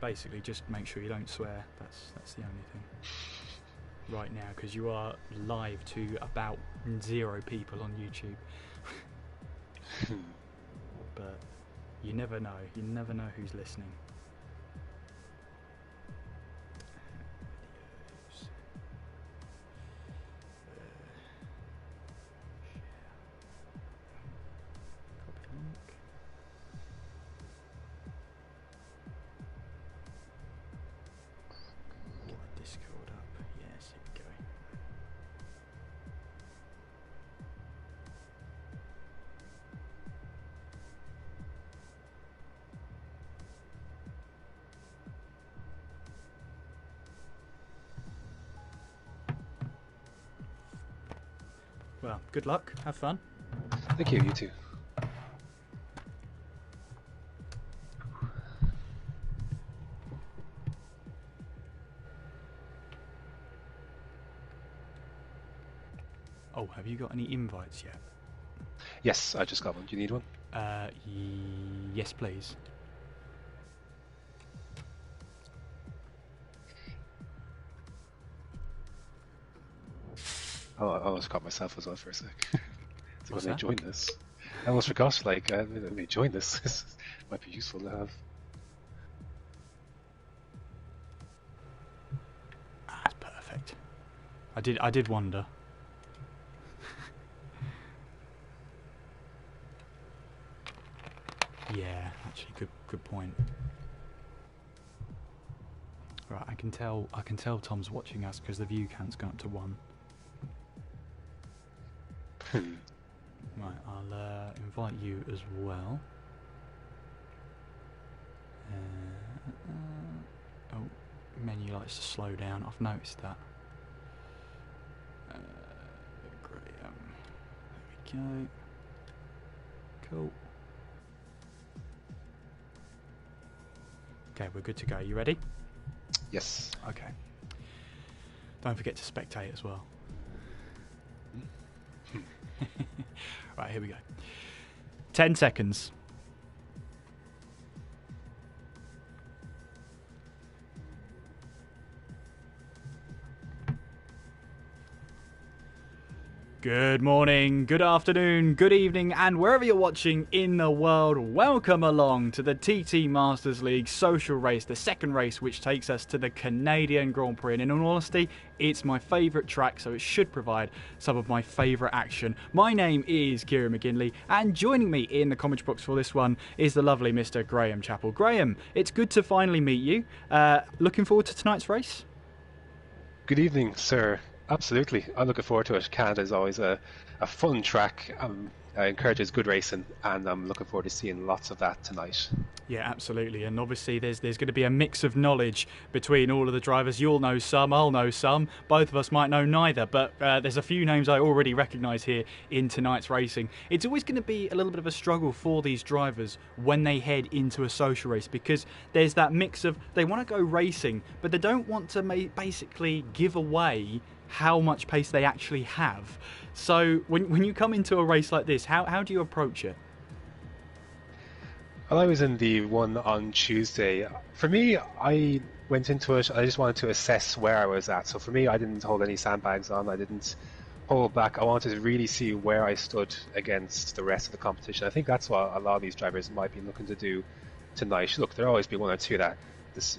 basically just make sure you don't swear. That's the only thing right now, because you are live to about 0 people on YouTube. But you never know. You never know who's listening. Well, good luck. Have fun. Thank you. You too. Oh, have you got any invites yet? Yes, I just got one. Do you need one? Yes, please. Oh, I almost caught myself as well for a sec. So What's when that? they join this, I almost forgot. Like, when they join this, this might be useful to have. That's perfect. I did wonder. Yeah, actually, good point. Right, I can tell Tom's watching us because the view count's gone up to 1. Right, I'll invite you as well. Oh, menu likes to slow down. I've noticed that. Graham. There we go. Cool. Okay, we're good to go. You ready? Yes. Okay. Don't forget to spectate as well. Right, here we go. 10 seconds. Good morning, good afternoon, good evening, and wherever you're watching in the world, welcome along to the TT Masters League social race, the second race which takes us to the Canadian Grand Prix. And in all honesty, it's my favourite track, so it should provide some of my favourite action. My name is Kieran McGinley, and joining me in the commentary box for this one is the lovely Mr. Graham Chappell. Graham, it's good to finally meet you. Looking forward to tonight's race? Good evening, sir. Absolutely. I'm looking forward to it. Canada is always a fun track. It encourages good racing, and I'm looking forward to seeing lots of that tonight. Yeah, absolutely. And obviously there's going to be a mix of knowledge between all of the drivers. You'll know some, I'll know some. Both of us might know neither, but there's a few names I already recognise here in tonight's racing. It's always going to be a little bit of a struggle for these drivers when they head into a social race, because there's that mix of they want to go racing, but they don't want to basically give away how much pace they actually have. So when you come into a race like this, how do you approach it? Well, I was in the one on Tuesday. For me, I went into it, I just wanted to assess where I was at. So for me, I didn't hold any sandbags on, I didn't hold back. I wanted to really see where I stood against the rest of the competition. I think that's what a lot of these drivers might be looking to do tonight. Look, there'll always be one or two that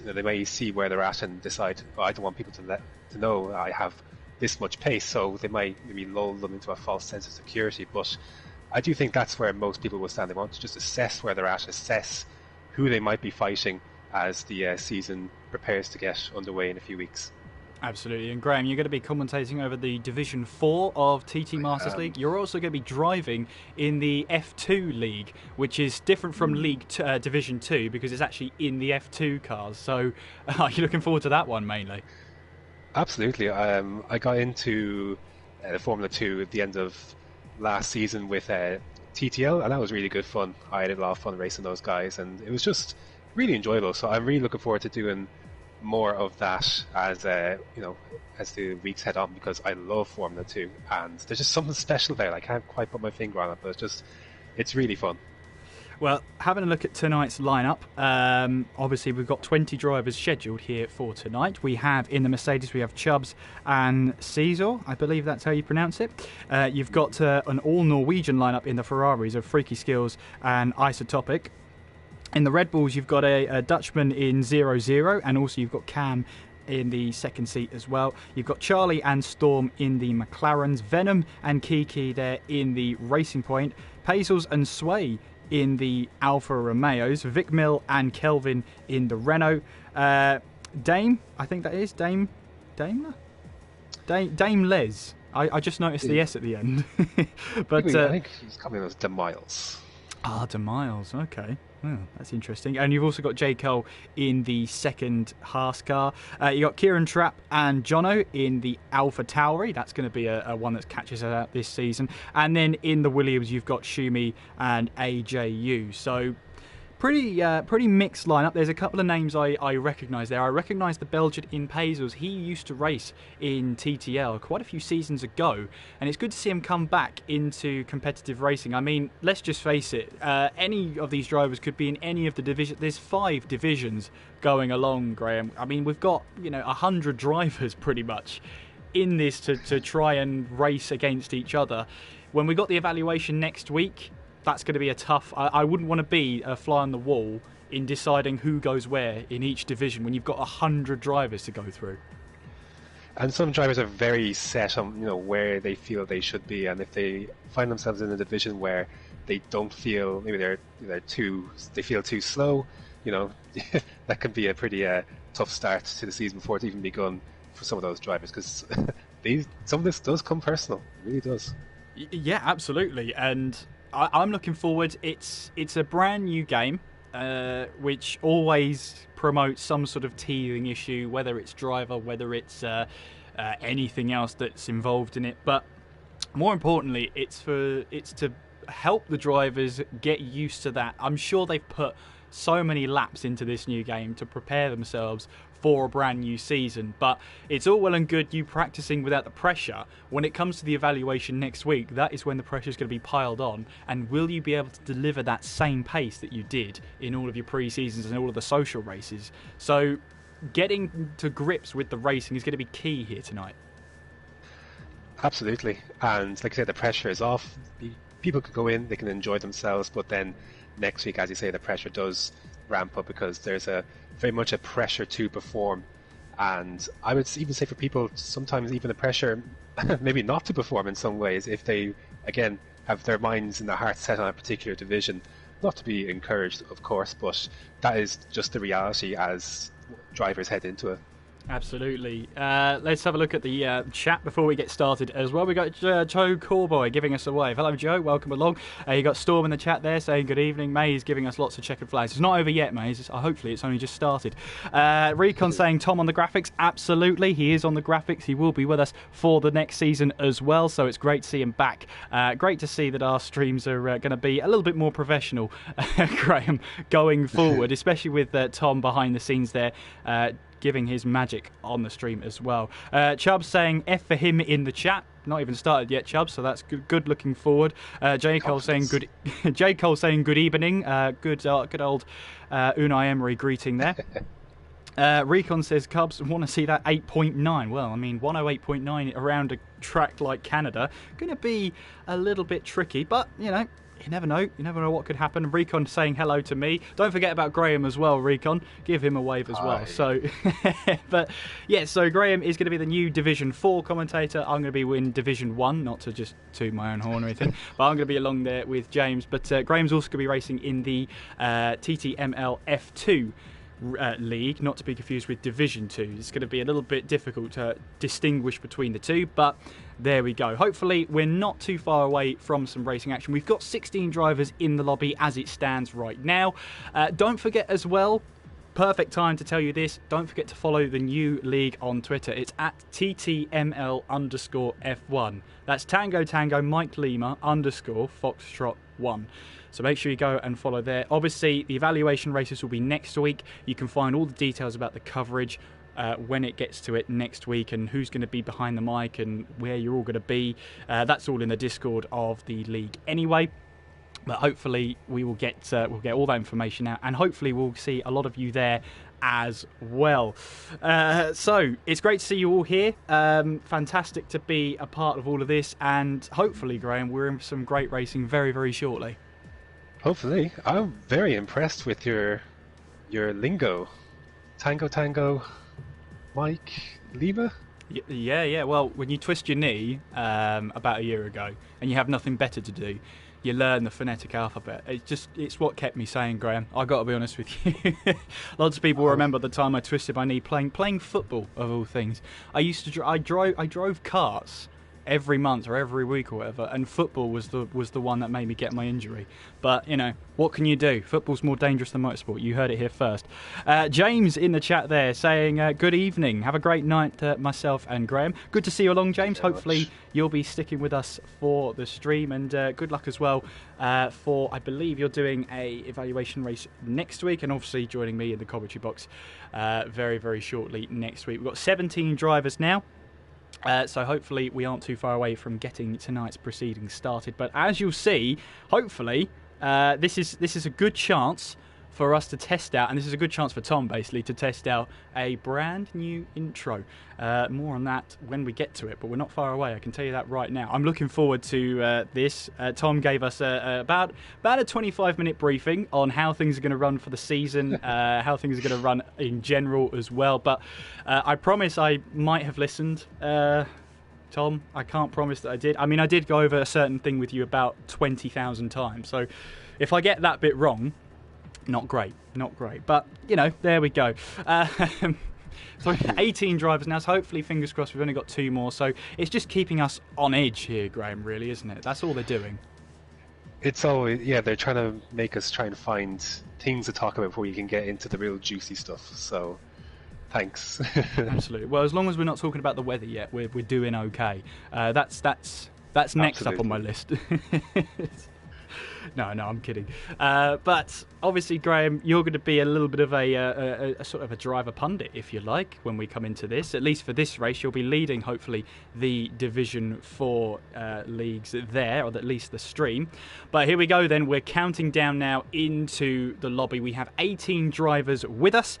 they may see where they're at and decide, oh, I don't want people to know I have this much pace, so they might maybe lull them into a false sense of security. But I do think that's where most people will stand. They want to just assess where they're at, assess who they might be fighting as the season prepares to get underway in a few weeks. Absolutely. And Graham, you're going to be commentating over the Division 4 of TT Masters League. You're also going to be driving in the F2 League, which is different from Division 2 because it's actually in the F2 cars. So are you looking forward to that one mainly? Absolutely. I got into Formula 2 at the end of last season with TTL, and that was really good fun. I had a lot of fun racing those guys, and it was just really enjoyable. So I'm really looking forward to doing more of that as as the weeks head on, because I love Formula 2, and there's just something special there. I can't quite put my finger on it, but it's really fun. Well, having a look at tonight's lineup, obviously we've got 20 drivers scheduled here for tonight. We have in the Mercedes, we have Chubbs and Caesar, I believe that's how you pronounce it. You've got an all-Norwegian lineup in the Ferraris of Freaky Skills and Isotopic. In the Red Bulls, you've got a Dutchman in 0-0, and also you've got Cam in the second seat as well. You've got Charlie and Storm in the McLarens, Venom and Kiki there in the Racing Point, Pazels and Sway in the Alfa Romeos, Vic Mill and Kelvin in the Renault, Dame, I think that is Dame Les. I just noticed the S at the end. But I think he's coming as De Miles. De Miles, okay. Oh, that's interesting. And you've also got J. Cole in the second Haas car. You got Kieran Trapp and Jono in the Alpha Tauri. That's going to be a one that catches us out this season. And then in the Williams, you've got Shumi and AJU. So pretty mixed lineup. There's a couple of names I recognise there. I recognise the Belgian in Pazels. He used to race in TTL quite a few seasons ago, and it's good to see him come back into competitive racing. I mean, let's just face it, any of these drivers could be in any of the divisions. There's 5 divisions going along, Graham. I mean, we've got 100 drivers pretty much in this to try and race against each other. When we got the evaluation next week, that's going to be a tough... I wouldn't want to be a fly on the wall in deciding who goes where in each division when you've got 100 drivers to go through. And some drivers are very set on where they feel they should be, and if they find themselves in a division where they don't feel, maybe they feel too slow, that can be a pretty tough start to the season before it's even begun for some of those drivers, because some of this does come personal. It really does. Yeah, absolutely. And I'm looking forward. It's a brand new game, which always promotes some sort of teething issue, whether it's driver, whether it's anything else that's involved in it. But more importantly, it's to help the drivers get used to that. I'm sure they've put so many laps into this new game to prepare themselves for a brand new season, but it's all well and good you practicing without the pressure. When it comes to the evaluation next week, that is when the pressure is going to be piled on, and will you be able to deliver that same pace that you did in all of your pre-seasons and all of the social races? So getting to grips with the racing is going to be key here tonight. Absolutely, and like I said, the pressure is off. People could go in, they can enjoy themselves, but then next week, as you say, the pressure does ramp up because there's very much a pressure to perform. And I would even say for people, sometimes even the pressure maybe not to perform in some ways, if they, again, have their minds and their hearts set on a particular division. Not to be encouraged, of course, but that is just the reality as drivers head into it. Absolutely. Let's have a look at the chat before we get started as well. We got Joe Corboy giving us a wave. Hello, Joe. Welcome along. You got Storm in the chat there saying good evening. Maze giving us lots of checkered flags. It's not over yet, Maze. Hopefully, it's only just started. Recon saying Tom on the graphics. Absolutely, he is on the graphics. He will be with us for the next season as well. So it's great to see him back. Great to see that our streams are going to be a little bit more professional, Graham, going forward, especially with Tom behind the scenes there. Giving his magic on the stream as well. Chubbs saying F for him in the chat. Not even started yet, Chubbs, so that's good looking forward. J. Cole saying good J. Cole saying good evening. Good old Unai Emery greeting there. Recon says Cubs want to see that 8.9. Well, I mean 108.9 around a track like Canada going to be a little bit tricky, but you never know. You never know what could happen. Recon saying hello to me. Don't forget about Graham as well, Recon. Give him a wave as well. So, but yeah, so Graham is going to be the new Division 4 commentator. I'm going to be in Division 1, not to just toot my own horn or anything, but I'm going to be along there with James. But Graham's also going to be racing in the TTML F2 league, not to be confused with Division 2. It's going to be a little bit difficult to distinguish between the two, but there we go. Hopefully we're not too far away from some racing action. We've got 16 drivers in the lobby as it stands right now. Don't forget as well, perfect time to tell you this, don't forget to follow the new league on Twitter. It's at TTML_F1. That's Tango Mike Lima _Foxtrot 1. So make sure you go and follow there. Obviously, the evaluation races will be next week. You can find all the details about the coverage when it gets to it next week, and who's going to be behind the mic and where you're all going to be. That's all in the Discord of the league anyway. But hopefully we'll get all that information out, and hopefully we'll see a lot of you there as well. So it's great to see you all here. Fantastic to be a part of all of this, and hopefully, Graham, we're in for some great racing very, very shortly. Hopefully. I'm very impressed with your lingo. Tango, Mike, Lima? Yeah. Well, when you twist your knee about a year ago and you have nothing better to do, you learn the phonetic alphabet. It's what kept me sane, Graham. I got to be honest with you. Lots of people remember the time I twisted my knee playing football, of all things. I drove carts every month or every week or whatever, and football was the one that made me get my injury. But what can you do? Football's more dangerous than motorsport. You heard it here first. James in the chat there saying good evening, have a great night, myself and Graham. Good to see you along, James. Hopefully you'll be sticking with us for the stream, and good luck as well for, I believe you're doing a evaluation race next week, and obviously joining me in the commentary box very, very shortly next week. We've got 17 drivers now. So hopefully we aren't too far away from getting tonight's proceedings started. But as you'll see, hopefully this is a good chance for us to test out, and this is a good chance for Tom basically to test out a brand new intro. More on that when we get to it, but we're not far away, I can tell you that right now. I'm looking forward to this. Tom gave us about a 25-minute briefing on how things are going to run for the season, how things are going to run in general as well. But I promise I might have listened. Tom, I can't promise that I did. I mean, I did go over a certain thing with you about 20,000 times. So if I get that bit wrong, not great. But, there we go. So 18 drivers now, so hopefully, fingers crossed, we've only got 2 more. So it's just keeping us on edge here, Graham, really, isn't it? That's all they're doing. It's always, they're trying to make us try and find things to talk about before you can get into the real juicy stuff. So thanks. Absolutely. Well, as long as we're not talking about the weather yet, we're doing okay. That's next up on my list. No, I'm kidding. But obviously, Graham, you're going to be a little bit of a sort of a driver pundit, if you like, when we come into this. At least for this race, you'll be leading, hopefully, the Division 4 leagues there, or at least the stream. But here we go then. We're counting down now into the lobby. We have 18 drivers with us,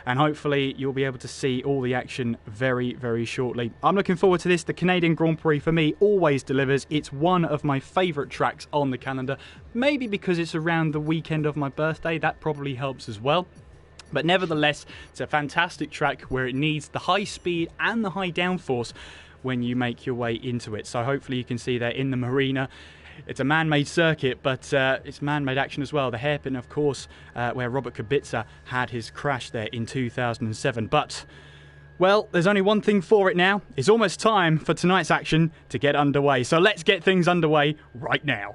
and hopefully you'll be able to see all the action very, very shortly. I'm looking forward to this. The Canadian Grand Prix, for me, always delivers. It's one of my favourite tracks on the calendar. Maybe because it's around the weekend of my birthday. That probably helps as well. But nevertheless, it's a fantastic track where it needs the high speed and the high downforce when you make your way into it. So hopefully you can see there in the marina. It's a man-made circuit, but it's man-made action as well. The hairpin, of course, where Robert Kubica had his crash there in 2007. But, well, there's only one thing for it now. It's almost time for tonight's action to get underway. So let's get things underway right now.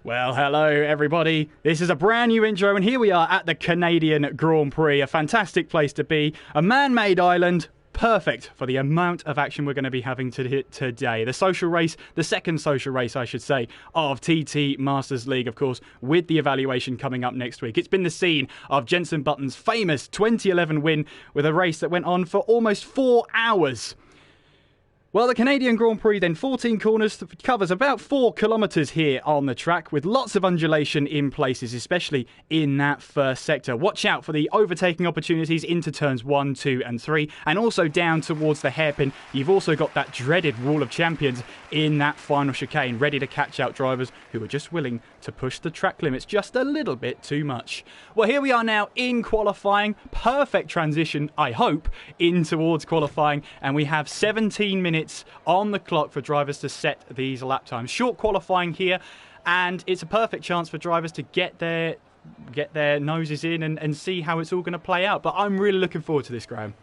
Well, hello everybody. This is a brand new intro, and here we are at the Canadian Grand Prix. A fantastic place to be. A man-made island. Perfect for the amount of action we're going to be having today. The social race, the second social race, I should say, of TT Masters League, of course, with the evaluation coming up next week. It's been the scene of Jenson Button's famous 2011 win with a race that went on for almost 4 hours. Well, the Canadian Grand Prix then, 14 corners, covers about 4 kilometres here on the track, with lots of undulation in places, especially in that first sector. Watch out for the overtaking opportunities into turns 1, 2 and 3, and also down towards the hairpin. You've also got that dreaded Wall of Champions in that final chicane, ready to catch out drivers who are just willing to push the track limits just a little bit too much. Well, here we are now in qualifying. Perfect transition, I hope, in towards qualifying, and we have 17 minutes on the clock for drivers to set these lap times. Short qualifying here, and it's a perfect chance for drivers to get their noses in and see how it's all going to play out. But I'm really looking forward to this, Graham.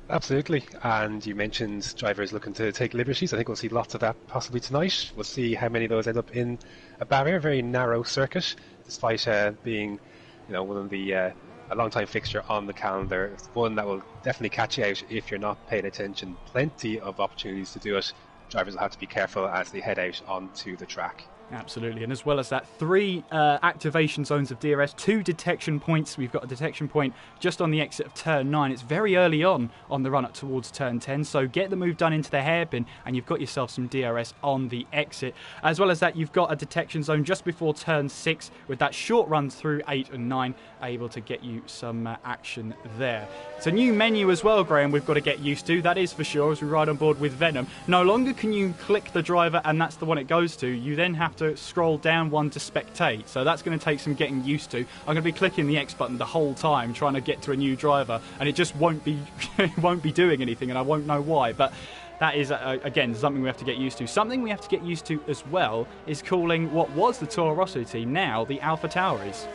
Absolutely. And you mentioned drivers looking to take liberties. I think we'll see lots of that possibly tonight. We'll see how many of those end up in a barrier, very narrow circuit, despite being, one of the a long-time fixture on the calendar. It's one that will definitely catch you out if you're not paying attention. Plenty of opportunities to do it. Drivers will have to be careful as they head out onto the track. Absolutely, and as well as that, 3 activation zones of DRS, 2 detection points. We've got a detection point just on the exit of turn 9. It's very early on the run up towards turn 10, so get the move done into the hairpin and you've got yourself some DRS on the exit. As well as that, you've got a detection zone just before turn 6 with that short run through 8 and 9, able to get you some action there. It's a new menu as well, Graham, we've got to get used to, that is for sure, as we ride on board with Venom. No longer can you click the driver and that's the one it goes to. You then have to scroll down one to spectate, so that's going to take some getting used to. I'm going to be clicking the X button the whole time trying to get to a new driver, and it just won't be it won't be doing anything, and I won't know why. But that is again something we have to get used to. Something we have to get used to as well is calling what was the Toro Rosso team now the Alpha Tauris.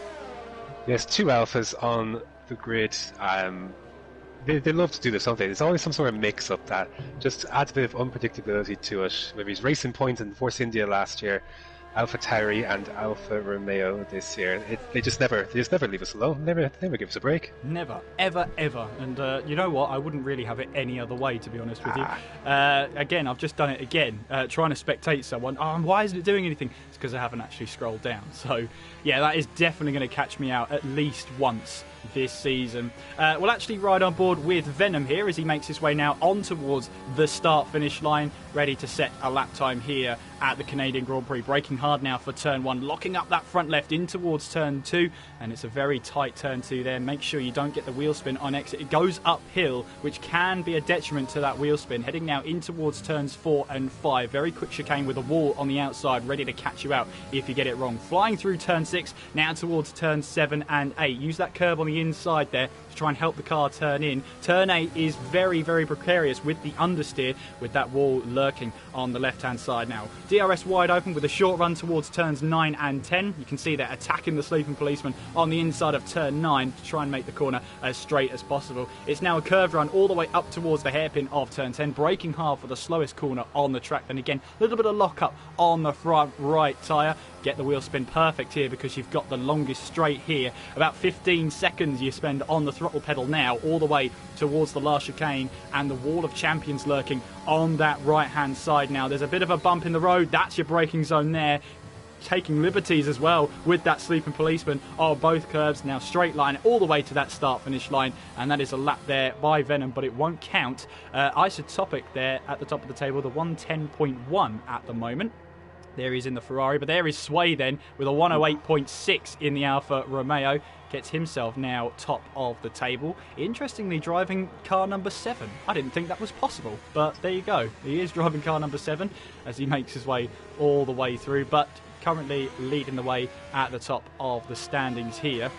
Yes, 2 alphas on the grid. They love to do this, don't they? There's always some sort of mix-up that just adds a bit of unpredictability to it. Maybe it's Racing Point and Force India last year, Alpha Tauri and Alfa Romeo this year. They just never leave us alone. Never give us a break. Never, ever, ever. And you know what? I wouldn't really have it any other way, to be honest with you. Again, I've just done it again, trying to spectate someone. Oh, why isn't it doing anything? It's because I haven't actually scrolled down. So, yeah, that is definitely going to catch me out at least once this season. We'll actually ride on board with Venom here as he makes his way now on towards the start-finish line, ready to set a lap time here at the Canadian Grand Prix. Braking hard now for turn 1, locking up that front left in towards turn 2, and it's a very tight turn 2 there. Make sure you don't get the wheel spin on exit. It goes uphill, which can be a detriment to that wheel spin. Heading now in towards turns 4 and 5. Very quick chicane with a wall on the outside, ready to catch you out if you get it wrong. Flying through turn 6, now towards turn 7 and 8. Use that curb on the inside there to try and help the car turn in. Turn 8 is very, very precarious with the understeer, with that wall lurking on the left-hand side now. DRS wide open with a short run towards turns 9 and 10. You can see they're attacking the sleeping policeman on the inside of turn 9 to try and make the corner as straight as possible. It's now a curved run all the way up towards the hairpin of turn 10, braking hard for the slowest corner on the track. Then again, a little bit of lock-up on the front right tyre. Get the wheel spin perfect here because you've got the longest straight here. About 15 seconds you spend on the throttle pedal now, all the way towards the last chicane, and the wall of champions lurking on that right hand side now. There's a bit of a bump in the road, that's your braking zone there. Taking liberties as well with that sleeping policeman. Oh, both curves now straight line all the way to that start finish line, and that is a lap there by Venom, but it won't count. Isotopic there at the top of the table, the 110.1 at the moment. There he's in the Ferrari, but there is Sway then with a 108.6 in the Alfa Romeo. Gets himself now top of the table. Interestingly, driving car number 7. I didn't think that was possible, but there you go. He is driving car number 7 as he makes his way all the way through, but currently leading the way at the top of the standings here.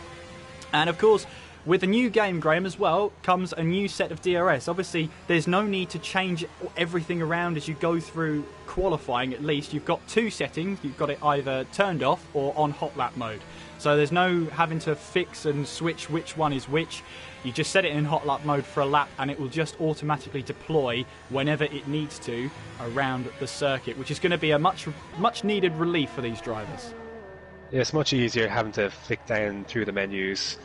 And of course, with the new game, Graham, as well, comes a new set of DRS. Obviously, there's no need to change everything around as you go through qualifying, at least. You've got 2 settings. You've got it either turned off or on hot lap mode. So there's no having to fix and switch which one is which. You just set it in hot lap mode for a lap and it will just automatically deploy whenever it needs to around the circuit, which is going to be a much needed relief for these drivers. Yeah, it's much easier having to flick down through the menus.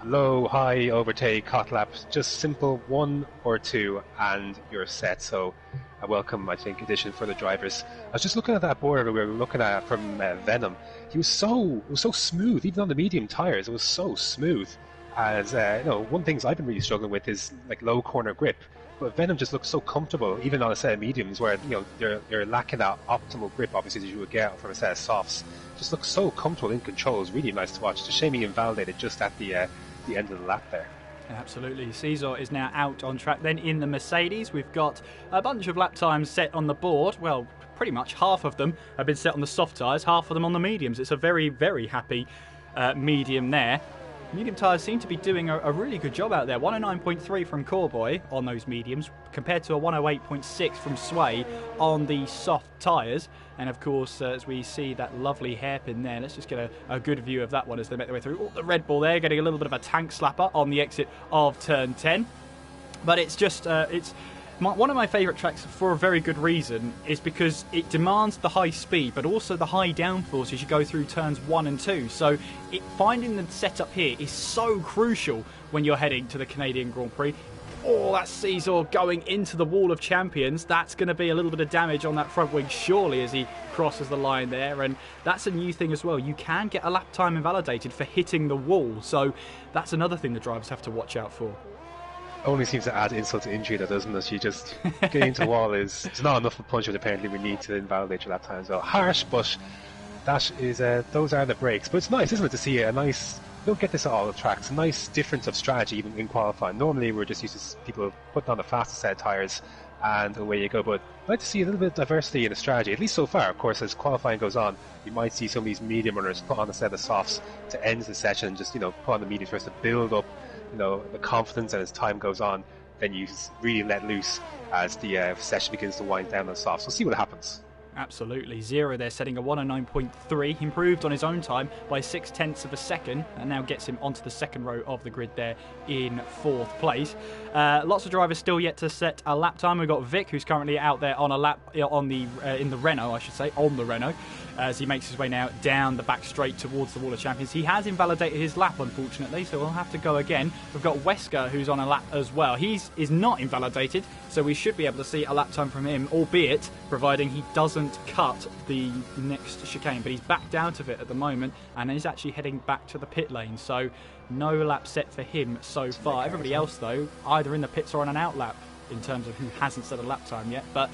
Low, high, overtake, hot lap, just simple 1 or 2 and you're set. So a welcome, I think, addition for the drivers. I was just looking at that board we were looking at from Venom. It was so smooth, even on the medium tyres. It was so smooth. As one thing I've been really struggling with is like low corner grip. But Venom just looks so comfortable, even on a set of mediums where you're lacking that optimal grip, obviously, that you would get from a set of softs. Just looks so comfortable in control. It's really nice to watch. It's a shame he invalidated just at the end of the lap there. Absolutely. Cesar is now out on track. Then in the Mercedes, we've got a bunch of lap times set on the board. Well, pretty much half of them have been set on the soft tyres, half of them on the mediums. It's a very, very happy medium there. Medium tyres seem to be doing a really good job out there. 109.3 from Corboy on those mediums compared to a 108.6 from Sway on the soft tyres. And of course, as we see that lovely hairpin there, let's just get a good view of that one as they make their way through. Oh, the Red Bull there getting a little bit of a tank slapper on the exit of turn 10. But it's just, one of my favourite tracks for a very good reason is because it demands the high speed but also the high downforce as you go through turns 1 and 2. So finding the setup here is so crucial when you're heading to the Canadian Grand Prix. Oh, that Seesaw going into the wall of champions. That's going to be a little bit of damage on that front wing, surely, as he crosses the line there. And that's a new thing as well. You can get a lap time invalidated for hitting the wall. So that's another thing the drivers have to watch out for. Only seems to add insult to injury, though, doesn't it? You just getting into the wall is it's not enough of a punch, but apparently we need to invalidate your lap time as well. Harsh, but that is those are the breaks. But it's nice, isn't it, to see a nice. You don't get this at all the tracks. A nice difference of strategy even in qualifying. Normally we're just used to people putting on the fastest set of tyres and away you go. But I'd like to see a little bit of diversity in the strategy, at least so far. Of course, as qualifying goes on, you might see some of these medium runners put on a set of softs to end the session and just put on the mediums first to build up the confidence, and as time goes on, then you really let loose as the session begins to wind down on softs. So we'll see what happens. Absolutely. Zero there, setting a 109.3, improved on his own time by 0.6 of a second, and now gets him onto the second row of the grid there in 4th place. Lots of drivers still yet to set a lap time. We've got Vic, who's currently out there on a lap in the Renault, I should say, on the Renault, as he makes his way now down the back straight towards the Wall of Champions. He has invalidated his lap, unfortunately, so we'll have to go again. We've got Wesker, who's on a lap as well. He is not invalidated, so we should be able to see a lap time from him, albeit providing he doesn't cut the next chicane. But he's backed out of it at the moment and is actually heading back to the pit lane, so no lap set for him so far. Everybody else, though, either in the pits or on an out lap in terms of who hasn't set a lap time yet. But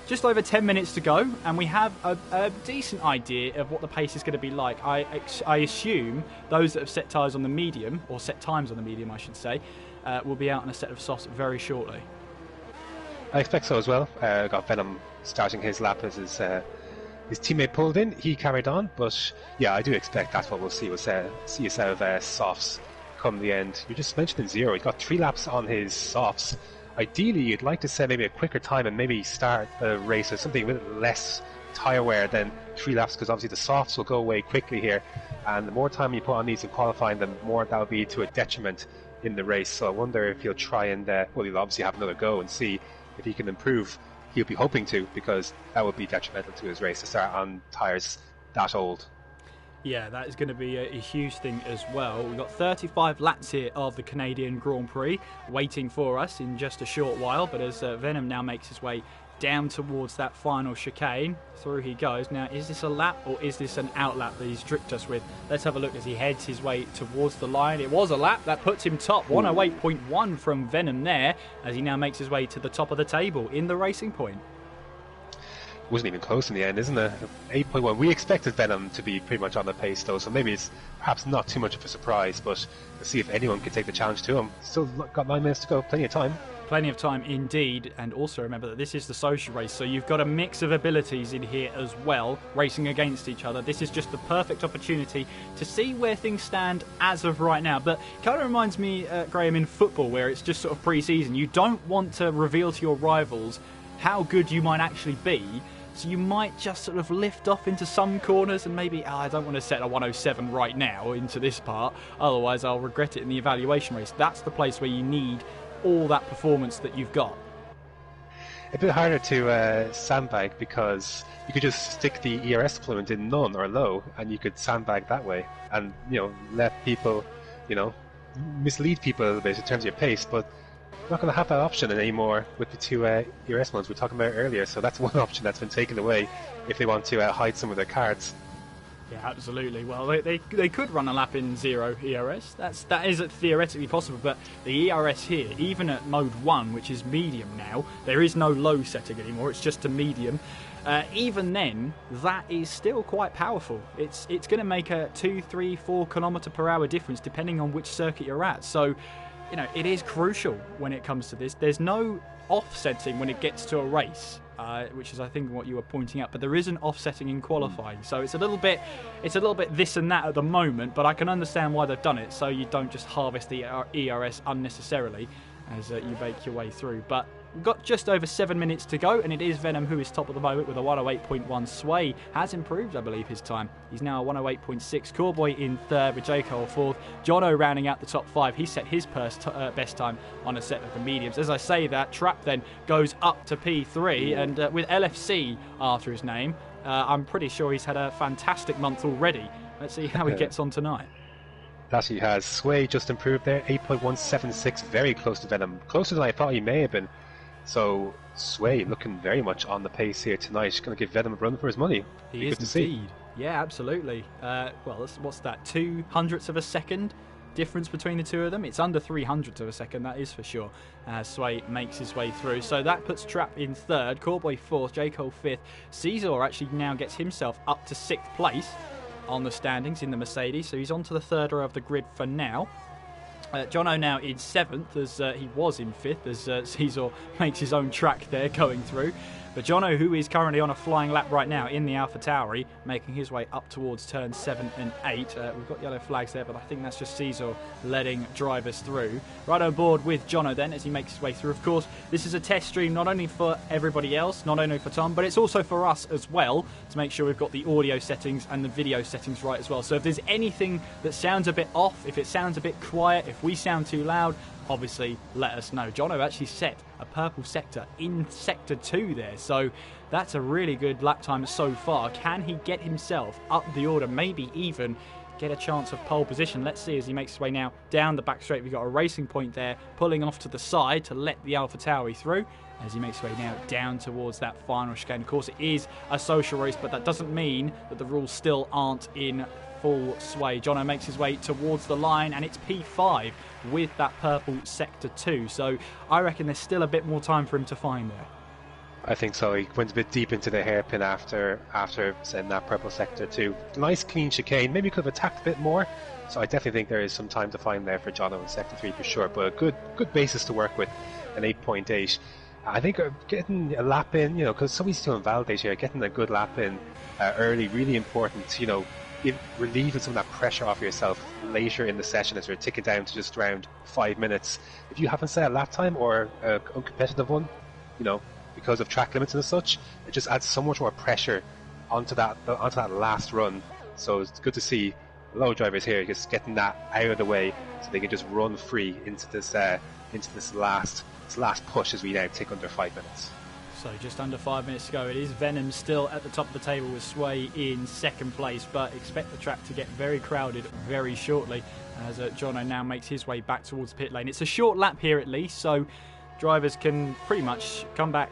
just over 10 minutes to go, and we have a decent idea of what the pace is going to be like. I assume those that have set tyres on the medium, or set times on the medium, I should say, will be out on a set of softs very shortly. I expect so as well. Got Venom starting his lap as his teammate pulled in. He carried on, but yeah, I do expect that's what we'll see. We'll see a set of softs come the end. You just mentioned Zero. He got 3 laps on his softs. Ideally, you'd like to set maybe a quicker time and maybe start a race with something with less tyre wear than 3 laps, because obviously the softs will go away quickly here, and the more time you put on these in qualifying, the more that'll be to a detriment in the race. So I wonder if he'll try and he'll obviously have another go and see if he can improve. He'll be hoping to, because that would be detrimental to his race to start on tyres that old. Yeah, that is going to be a huge thing as well. We've got 35 laps here of the Canadian Grand Prix waiting for us in just a short while, but as Venom now makes his way down towards that final chicane, through he goes. Now, is this a lap or is this an out lap that he's tricked us with? Let's have a look as he heads his way towards the line. It was a lap. That puts him top. 108.1 from Venom there, as he now makes his way to the top of the table in the Racing Point. Wasn't even close in the end, isn't it? 8.1. We expected Venom to be pretty much on the pace, though, so maybe it's perhaps not too much of a surprise, but let's see if anyone can take the challenge to him. Still got 9 minutes to go, plenty of time. Plenty of time indeed, and also remember that this is the social race, so you've got a mix of abilities in here as well, racing against each other. This is just the perfect opportunity to see where things stand as of right now. But it kind of reminds me, Graham, in football, where it's just sort of pre-season. You don't want to reveal to your rivals how good you might actually be, so you might just sort of lift off into some corners and maybe, I don't want to set a 107 right now into this part, otherwise I'll regret it in the evaluation race. That's the place where you need all that performance that you've got. A bit harder to sandbag, because you could just stick the ERS deployment in none or low, and you could sandbag that way, and let people, mislead people a little bit in terms of your pace. But you're not going to have that option anymore with the 2 ERS ones we were talking about earlier. So that's one option that's been taken away if they want to hide some of their cards. Yeah, absolutely. Well, they could run a lap in 0 ERS. That is theoretically possible, but the ERS here, even at mode 1, which is medium now, there is no low setting anymore. It's just a medium. Even then, that is still quite powerful. It's going to make a 2, 3, 4 km/h difference depending on which circuit you're at. So, it is crucial when it comes to this. There's no offsetting when it gets to a race. Which is, I think, what you were pointing out. But there is an offsetting in qualifying, so it's a little bit this and that at the moment. But I can understand why they've done it, so you don't just harvest the ERS unnecessarily as you make your way through. But we've got just over 7 minutes to go, and it is Venom who is top at the moment with a 108.1. Sway has improved, I believe, his time. He's now a 108.6. Corboy in third, with Jaco fourth. Jono rounding out the top 5. He set his best time on a set of the mediums. As I say that, Trap then goes up to P3, and with LFC after his name, I'm pretty sure he's had a fantastic month already. Let's see how he gets on tonight. That he has. Sway just improved there, 8.176, very close to Venom, closer than I thought he may have been. So Sway looking very much on the pace here tonight. Going to give Venom a run for his money. He is indeed. Yeah, absolutely. Well, what's that? 0.02 of a second difference between the two of them. It's under 0.03 of a second, that is for sure. Sway makes his way through. So that puts Trap in third, Corboy fourth, J. Cole fifth. Caesar actually now gets himself up to sixth place on the standings in the Mercedes. So he's onto the third row of the grid for now. Jono now in seventh, as he was in fifth, as Caesar makes his own track there going through. But Jono, who is currently on a flying lap right now in the Alpha Tauri, making his way up towards turns 7 and 8. We've got yellow flags there, but I think that's just Caesar letting drivers through. Right on board with Jono then as he makes his way through. Of course, this is a test stream not only for everybody else, not only for Tom, but it's also for us as well to make sure we've got the audio settings and the video settings right as well. So if there's anything that sounds a bit off, if it sounds a bit quiet, if we sound too loud, obviously let us know. Jono actually set a purple sector in sector 2 there, so that's a really good lap time so far. Can he get himself up the order, maybe even get a chance of pole position? Let's see as he makes his way now down the back straight. We've got a racing point there pulling off to the side to let the Alpha Tauri through as he makes his way now down towards that final chicane. Of course it is a social race, but that doesn't mean that the rules still aren't in full sway. Jono makes his way towards the line and it's P5 with that purple sector 2, so I reckon there's still a bit more time for him to find there. I think so. He went a bit deep into the hairpin after setting that purple sector 2. Nice clean chicane, maybe could have attacked a bit more, so I definitely think there is some time to find there for Jono in sector 3 for sure, but a good basis to work with, an 8.8. I think getting a lap in, because so easy to invalidate here, getting a good lap in early, really important, relieving some of that pressure off yourself later in the session as you're ticking down to just around 5 minutes. If you haven't set a lap time or a uncompetitive one, because of track limits and such, it just adds so much more pressure onto that last run. So it's good to see a lot of drivers here just getting that out of the way so they can just run free into this last push as we now tick under 5 minutes. So just under 5 minutes to go. It is Venom still at the top of the table with Sway in second place, but expect the track to get very crowded very shortly as Jono now makes his way back towards the pit lane. It's a short lap here at least, so drivers can pretty much come back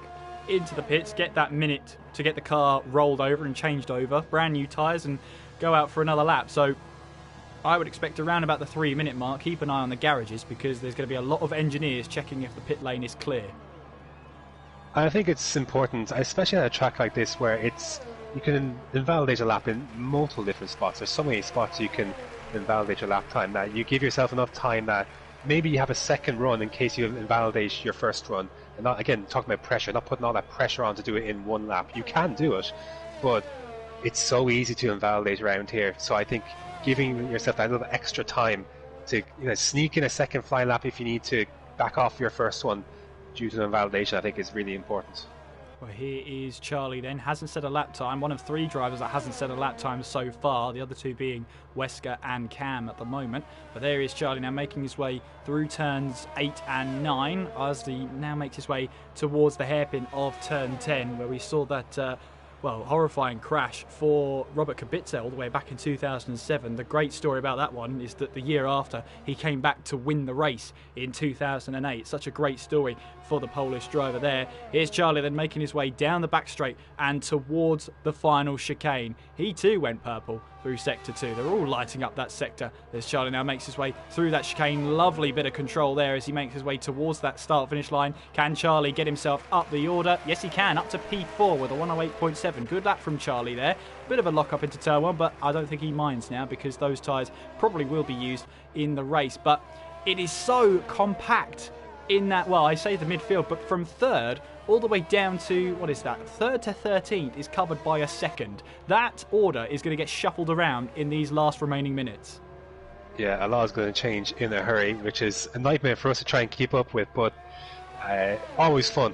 into the pits, get that minute to get the car rolled over and changed over, brand new tyres, and go out for another lap. So I would expect around about the 3 minute mark. Keep an eye on the garages because there's going to be a lot of engineers checking if the pit lane is clear. I think it's important, especially on a track like this where you can invalidate a lap in multiple different spots. There's so many spots you can invalidate your lap time that you give yourself enough time that maybe you have a second run in case you invalidate your first run. And not, again, talking about pressure, not putting all that pressure on to do it in one lap. You can do it, but it's so easy to invalidate around here. So I think giving yourself that little extra time to sneak in a second flying lap if you need to back off your first one due to invalidation, I think is really important. Well, here is Charlie then, hasn't set a lap time, one of 3 drivers that hasn't set a lap time so far, the other 2 being Wesker and Cam at the moment. But there is Charlie now making his way through turns 8 and 9 as he now makes his way towards the hairpin of turn 10, where we saw that horrifying crash for Robert Kubica all the way back in 2007. The great story about that one is that the year after he came back to win the race in 2008. Such a great story for the Polish driver there. Here's Charlie then making his way down the back straight and towards the final chicane. He too went purple through sector 2. They're all lighting up that sector as Charlie now makes his way through that chicane. Lovely bit of control there as he makes his way towards that start finish line. Can Charlie get himself up the order? Yes he can, up to P4 with a 108.7. Good lap from Charlie there. Bit of a lock up into turn 1, but I don't think he minds now because those tyres probably will be used in the race. But it is so compact in that, I say the midfield, but from third all the way down to, what is that, 3rd to 13th is covered by a second. That order is going to get shuffled around in these last remaining minutes. Yeah, a lot is going to change in a hurry, which is a nightmare for us to try and keep up with, but always fun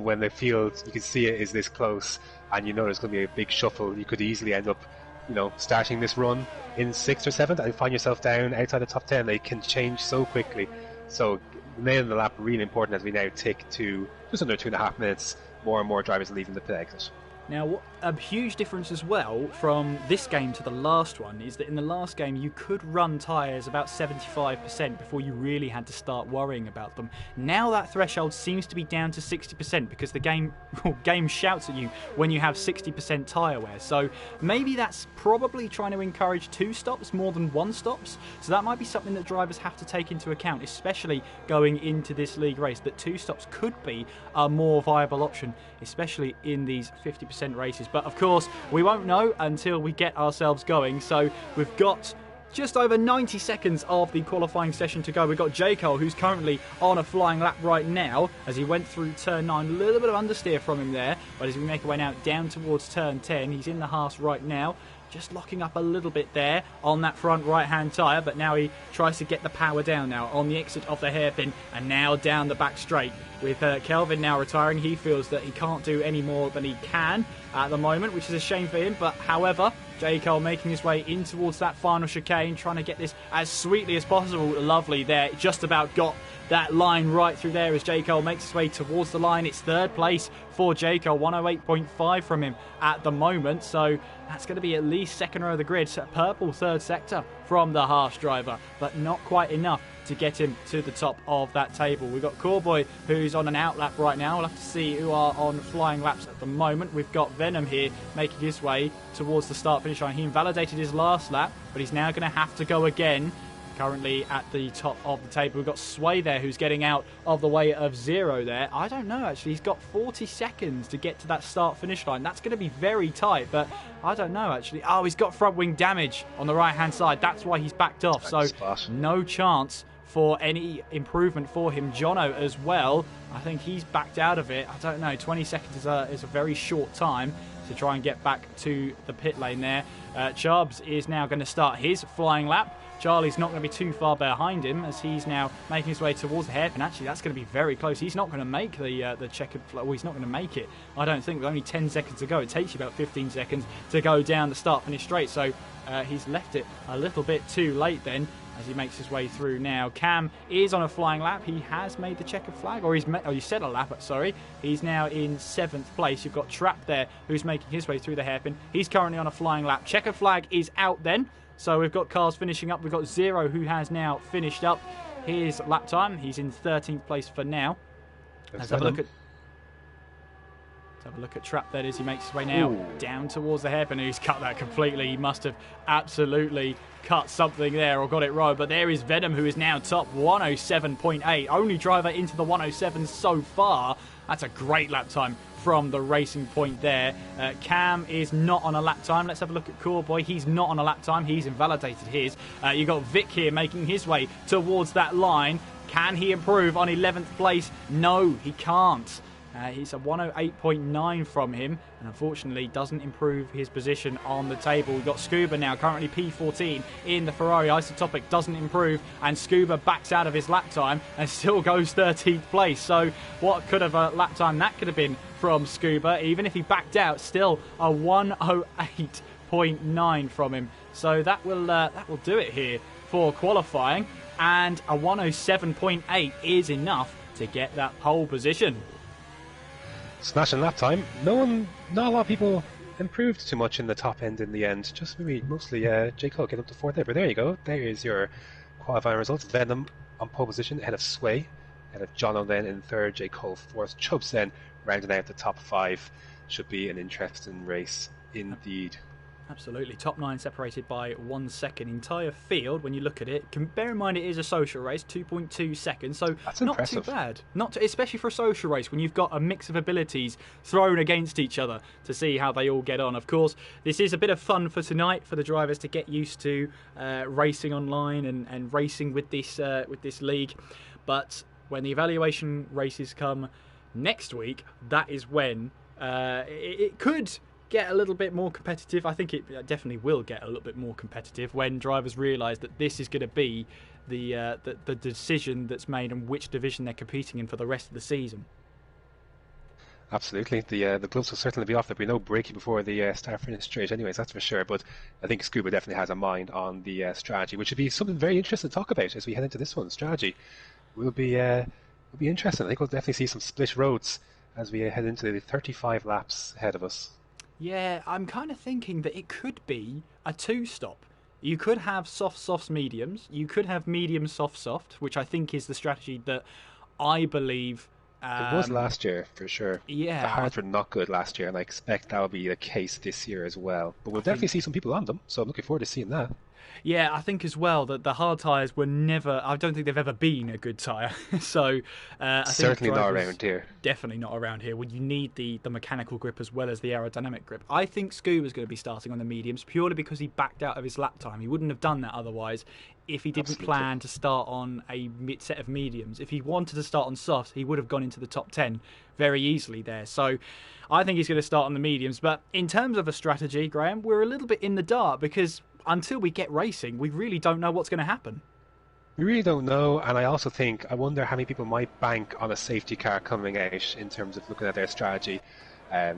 when the field, you can see it, is this close, and there's going to be a big shuffle. You could easily end up, starting this run in 6th or 7th and find yourself down outside the top 10. They can change so quickly. So nailing the lap really important as we now tick to just under 2.5 minutes. More and more drivers leaving the pit exit. Now, a huge difference as well from this game to the last one is that in the last game you could run tyres about 75% before you really had to start worrying about them. Now that threshold seems to be down to 60% because the game shouts at you when you have 60% tyre wear. So maybe that's probably trying to encourage 2 stops more than 1 stops. So that might be something that drivers have to take into account, especially going into this league race, that 2 stops could be a more viable option, especially in these 50% races. But of course we won't know until we get ourselves going. So we've got just over 90 seconds of the qualifying session to go. We've got J. Cole, who's currently on a flying lap right now as he went through turn 9. A little bit of understeer from him there, but as we make our way now down towards turn 10, he's in the Haas right now, just locking up a little bit there on that front right-hand tyre, but now he tries to get the power down now on the exit of the hairpin and now down the back straight. With Kelvin now retiring, he feels that he can't do any more than he can at the moment, which is a shame for him. But however, J. Cole making his way in towards that final chicane, trying to get this as sweetly as possible. Lovely there, just about got that line right through there as J. Cole makes his way towards the line. It's 3rd place for J. Cole, 108.5 from him at the moment. So that's going to be at least 2nd row of the grid. So purple 3rd sector from the Haas driver, but not quite enough to get him to the top of that table. We've got Cowboy, who's on an out lap right now. We'll have to see who are on flying laps at the moment. We've got Venom here making his way towards the start-finish line. He invalidated his last lap, but he's now going to have to go again. Currently at the top of the table, we've got Sway there, who's getting out of the way of Zero there. I don't know, actually. He's got 40 seconds to get to that start-finish line. That's going to be very tight, but I don't know, actually. Oh, he's got front wing damage on the right-hand side. That's why he's backed off. So no chance for any improvement for him. Jono as well, I think he's backed out of it. I don't know, 20 seconds is a very short time to try and get back to the pit lane there. Chubbs is now going to start his flying lap. Charlie's not going to be too far behind him as he's now making his way towards the hairpin. Actually, that's going to be very close. He's not going to make the checkered flag. Well, he's not going to make it, I don't think. With only 10 seconds to go, it takes you about 15 seconds to go down the start-finish straight. So he's left it a little bit too late then as he makes his way through now. Cam is on a flying lap. He has made the checkered flag, or he set a lap, sorry. He's now in 7th place. You've got Trap there, who's making his way through the hairpin. He's currently on a flying lap. Checkered flag is out then. So we've got cars finishing up. We've got Zero, who has now finished up his lap time. He's in 13th place for now. Let's have a look at Trap there as he makes his way now down towards the hairpin. He's cut that completely. He must have absolutely cut something there or got it right. But there is Venom, who is now top, 107.8. Only driver into the 107 so far. That's a great lap time from the racing point there. Cam is not on a lap time. Let's have a look at Cowboy. He's not on a lap time. He's invalidated his. You've got Vic here making his way towards that line. Can he improve on 11th place? No, he can't. He's a 108.9 from him, and unfortunately doesn't improve his position on the table. We've got Scuba now, currently P14 in the Ferrari Isotopic, doesn't improve, and Scuba backs out of his lap time and still goes 13th place. So what could have a lap time that could have been from Scuba? Even if he backed out, still a 108.9 from him. So that will do it here for qualifying, and a 107.8 is enough to get that pole position. Smashing lap time. Not a lot of people improved too much in the top end in the end. Just maybe mostly J. Cole get up to 4th there. But there you go. There is your qualifying results. Venom on pole position ahead of Sway, ahead of Jono then in 3rd, J. Cole 4th. Chubbs then rounding out the top 5. Should be an interesting race indeed. Absolutely. Top 9 separated by 1 second. Entire field, when you look at it, bear in mind it is a social race, 2.2 seconds, so that's not impressive. Too bad. Especially for a social race when you've got a mix of abilities thrown against each other to see how they all get on. Of course, this is a bit of fun for tonight for the drivers to get used to racing online and racing with this league. But when the evaluation races come next week, that is when it could get a little bit more competitive. I think it definitely will get a little bit more competitive when drivers realise that this is going to be the decision that's made on which division they're competing in for the rest of the season. Absolutely. The gloves will certainly be off. There'll be no breaking before the start-finish straight anyways, that's for sure. But I think Scuba definitely has a mind on the strategy, which would be something very interesting to talk about as we head into this one. Strategy will be interesting. I think we'll definitely see some split roads as we head into the 35 laps ahead of us. Yeah, I'm kind of thinking that it could be a two-stop. You could have soft softs, mediums. You could have medium soft soft, which I think is the strategy that I believe. It was last year for sure. The Yeah, hards were not good last year, and I expect that will be the case this year as well. But we'll I definitely think. see some people on them, so I'm looking forward to seeing that. Yeah, I think as well that the hard tyres were never. I don't think they've ever been a good tyre. So I think Certainly not drivers around here. definitely not around here. Well, you need the mechanical grip as well as the aerodynamic grip. I think Scuba's going to be starting on the mediums purely because he backed out of his lap time. He wouldn't have done that otherwise if he didn't Absolutely. plan to start on a set of mediums. If he wanted to start on softs, he would have gone into the top 10 very easily there. So I think he's going to start on the mediums. But in terms of a strategy, Graham, we're a little bit in the dark because until we get racing, we really don't know what's going to happen. We really don't know, and I also think, I wonder how many people might bank on a safety car coming out in terms of looking at their strategy.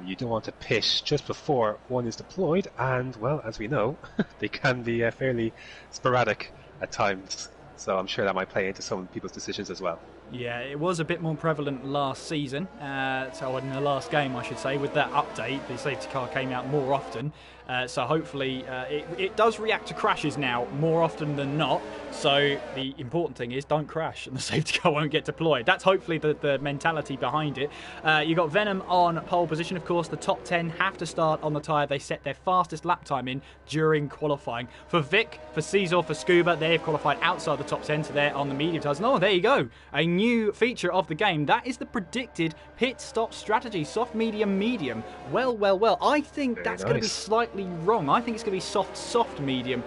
You don't want to pit just before one is deployed, and, well, as we know, they can be fairly sporadic at times. So I'm sure that might play into some people's decisions as well. Yeah, it was a bit more prevalent last season, so in the last game I should say, with that update, the safety car came out more often, so hopefully it does react to crashes now more often than not, so the important thing is don't crash and the safety car won't get deployed. That's hopefully the mentality behind it. You got Venom on pole position, of course. The top 10 have to start on the tyre they set their fastest lap time in during qualifying. For Vic, for Caesar, for Scuba, they've qualified outside the top 10, so they're on the medium tyres. Oh, there you go, a new feature of the game. That is the predicted pit stop strategy. Soft, medium, medium. Well. I think that's going to be slightly wrong. I think it's going to be soft, medium,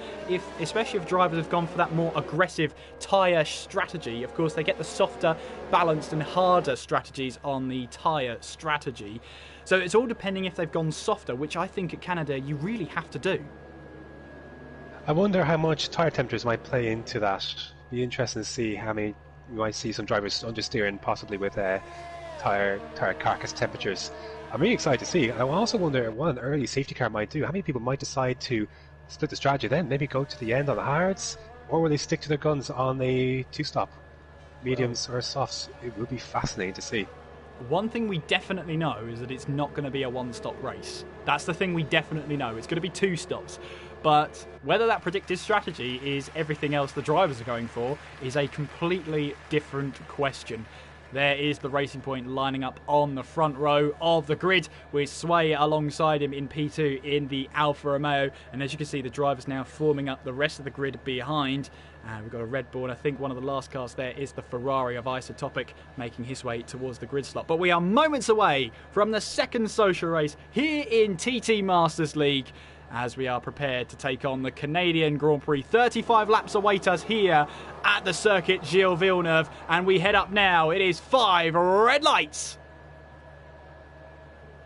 especially if drivers have gone for that more aggressive tyre strategy. Of course, they get the softer, balanced and harder strategies on the tyre strategy. So it's all depending if they've gone softer, which I think at Canada you really have to do. I wonder how much tyre temperatures might play into that. Be interesting to see how many we might see some drivers understeering, possibly with tyre carcass temperatures. I'm really excited to see. I also wonder what an early safety car might do. How many people might decide to split the strategy then? Maybe go to the end on the hards, or will they stick to their guns on a two-stop, mediums or softs? It would be fascinating to see. One thing we definitely know is that it's not going to be a one-stop race. That's the thing we definitely know. It's going to be two stops. But whether that predictive strategy is everything else the drivers are going for is a completely different question. There is the Racing Point lining up on the front row of the grid with Sway alongside him in P2 in the Alfa Romeo. And as you can see, the drivers now forming up the rest of the grid behind. And we've got a Red Bull, and I think one of the last cars there is the Ferrari of Isotopic making his way towards the grid slot. But we are moments away from the second social race here in TT Masters League, as we are prepared to take on the Canadian Grand Prix. 35 laps await us here at the circuit Gilles Villeneuve, and we head up now. It is 5 red lights.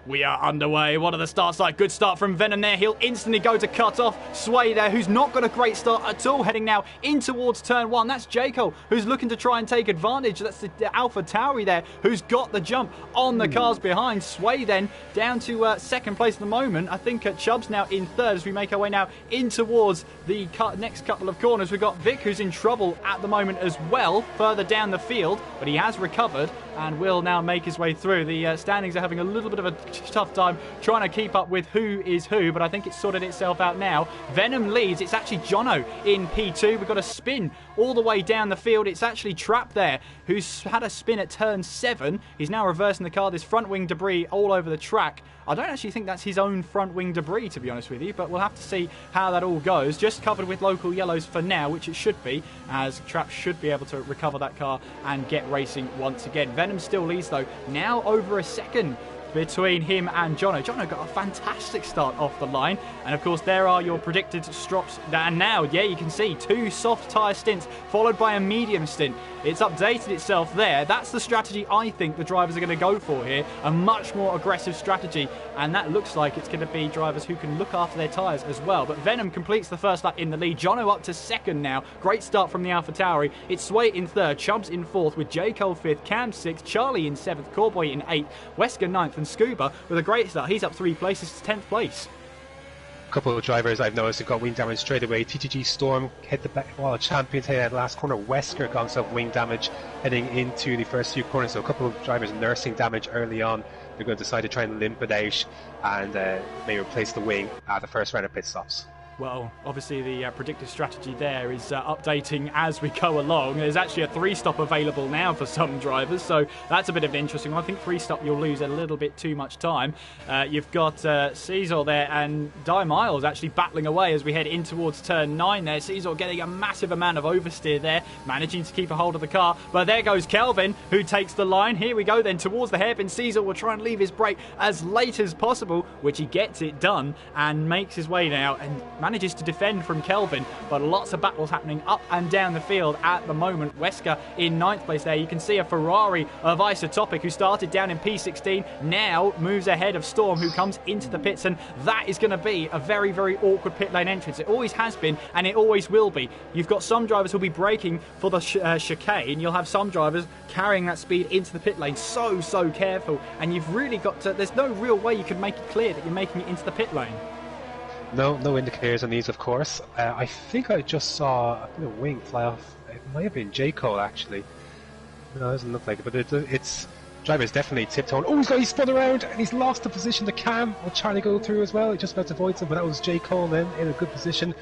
We are underway. What are the starts like? Good start from Venom there. He'll instantly go to cut off Sway there, who's not got a great start at all, heading now in towards turn 1. That's Jaco, who's looking to try and take advantage. That's the Alpha Tauri there, who's got the jump on the cars behind. Sway then down to second place at the moment. I think Chubb's now in third as we make our way now in towards the next couple of corners. We've got Vic, who's in trouble at the moment as well, further down the field, but he has recovered and will now make his way through. The standings are having a little bit of a tough time trying to keep up with who is who, but I think it's sorted itself out now. Venom leads. It's actually Jono in P2. We've got a spin all the way down the field. It's actually Trap there, who's had a spin at turn 7. He's now reversing the car. There's front wing debris all over the track. I don't actually think that's his own front wing debris, to be honest with you, but we'll have to see how that all goes. Just covered with local yellows for now, which it should be, as Trap should be able to recover that car and get racing once again. Venom still leads, though, now over a second between him and Jono. Jono got a fantastic start off the line, and of course there are your predicted stops. And now, yeah, you can see 2 soft tyre stints followed by a medium stint. It's updated itself there. That's the strategy I think the drivers are going to go for here, a much more aggressive strategy, and that looks like it's going to be drivers who can look after their tyres as well. But Venom completes the first lap in the lead. Jono up to second now. Great start from the Alpha Tauri. It's Sway in third, Chubbs in fourth, with J. Cole fifth, Cam sixth, Charlie in seventh, Corboy in eighth, Wesker ninth, and Scuba with a great start. He's up 3 places to 10th place. A couple of drivers I've noticed have got wing damage straight away. TTG Storm hit the back wall of champions heading at the last corner. Wesker got himself wing damage heading into the first few corners. So a couple of drivers nursing damage early on. they're going to decide to try and limp it out and may replace the wing at the first round of pit stops. Well, obviously the predictive strategy there is updating as we go along. There's actually a 3-stop available now for some drivers, so that's a bit of an interesting one. I think 3-stop you'll lose a little bit too much time. You've got Caesar there and Di Miles actually battling away as we head in towards turn 9 there. Caesar getting a massive amount of oversteer there, managing to keep a hold of the car. But there goes Kelvin, who takes the line. Here we go then towards the hairpin. Caesar will try and leave his brake as late as possible, which he gets it done and makes his way now and manages to defend from Kelvin, but lots of battles happening up and down the field at the moment. Wesker in 9th place there. You can see a Ferrari of Isotopic, who started down in P16, now moves ahead of Storm, who comes into the pits, and that is going to be a very, very awkward pit lane entrance. It always has been, and it always will be. You've got some drivers who'll be braking for the chicane. You'll have some drivers carrying that speed into the pit lane. So careful, and you've really got to, there's no real way you can make it clear that you're making it into the pit lane. No indicators on these, of course. I think I just saw a bit of wing fly off. It might have been J. Cole, actually. No, it doesn't look like it, but it's driver's definitely tiptoeing. Oh, he's spun around and he's lost the position to Cam. Will Charlie go through as well? He just about to avoid him, but that was J. Cole then in a good position,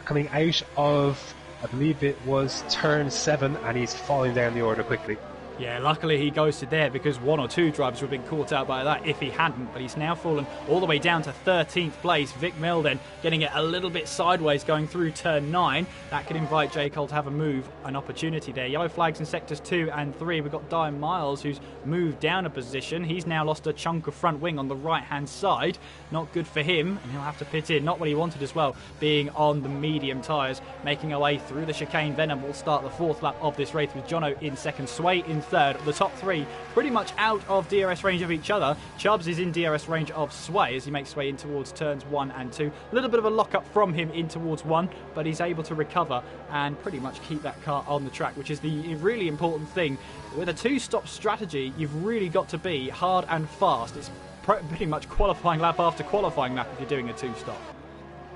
coming out of, I believe it was turn 7, and he's falling down the order quickly. Yeah, luckily he ghosted there because 1 or 2 drivers would have been caught out by that if he hadn't, but he's now fallen all the way down to 13th place. Vic Mill then getting it a little bit sideways going through turn 9. That could invite J. Cole to have an opportunity there. Yellow flags in sectors 2 and 3. We've got Di Miles, who's moved down a position. He's now lost a chunk of front wing on the right-hand side. Not good for him, and he'll have to pit in. Not what he wanted as well, being on the medium tyres. Making our way through the chicane. Venom will start the 4th lap of this race with Jono in 2nd, Sway in 3rd. The top 3 pretty much out of DRS range of each other. Chubbs is in DRS range of Sway as he makes his way in towards turns 1 and 2. A little bit of a lock-up from him in towards 1, but he's able to recover and pretty much keep that car on the track, which is the really important thing. With a 2-stop strategy, you've really got to be hard and fast. It's pretty much qualifying lap after qualifying lap if you're doing a 2-stop.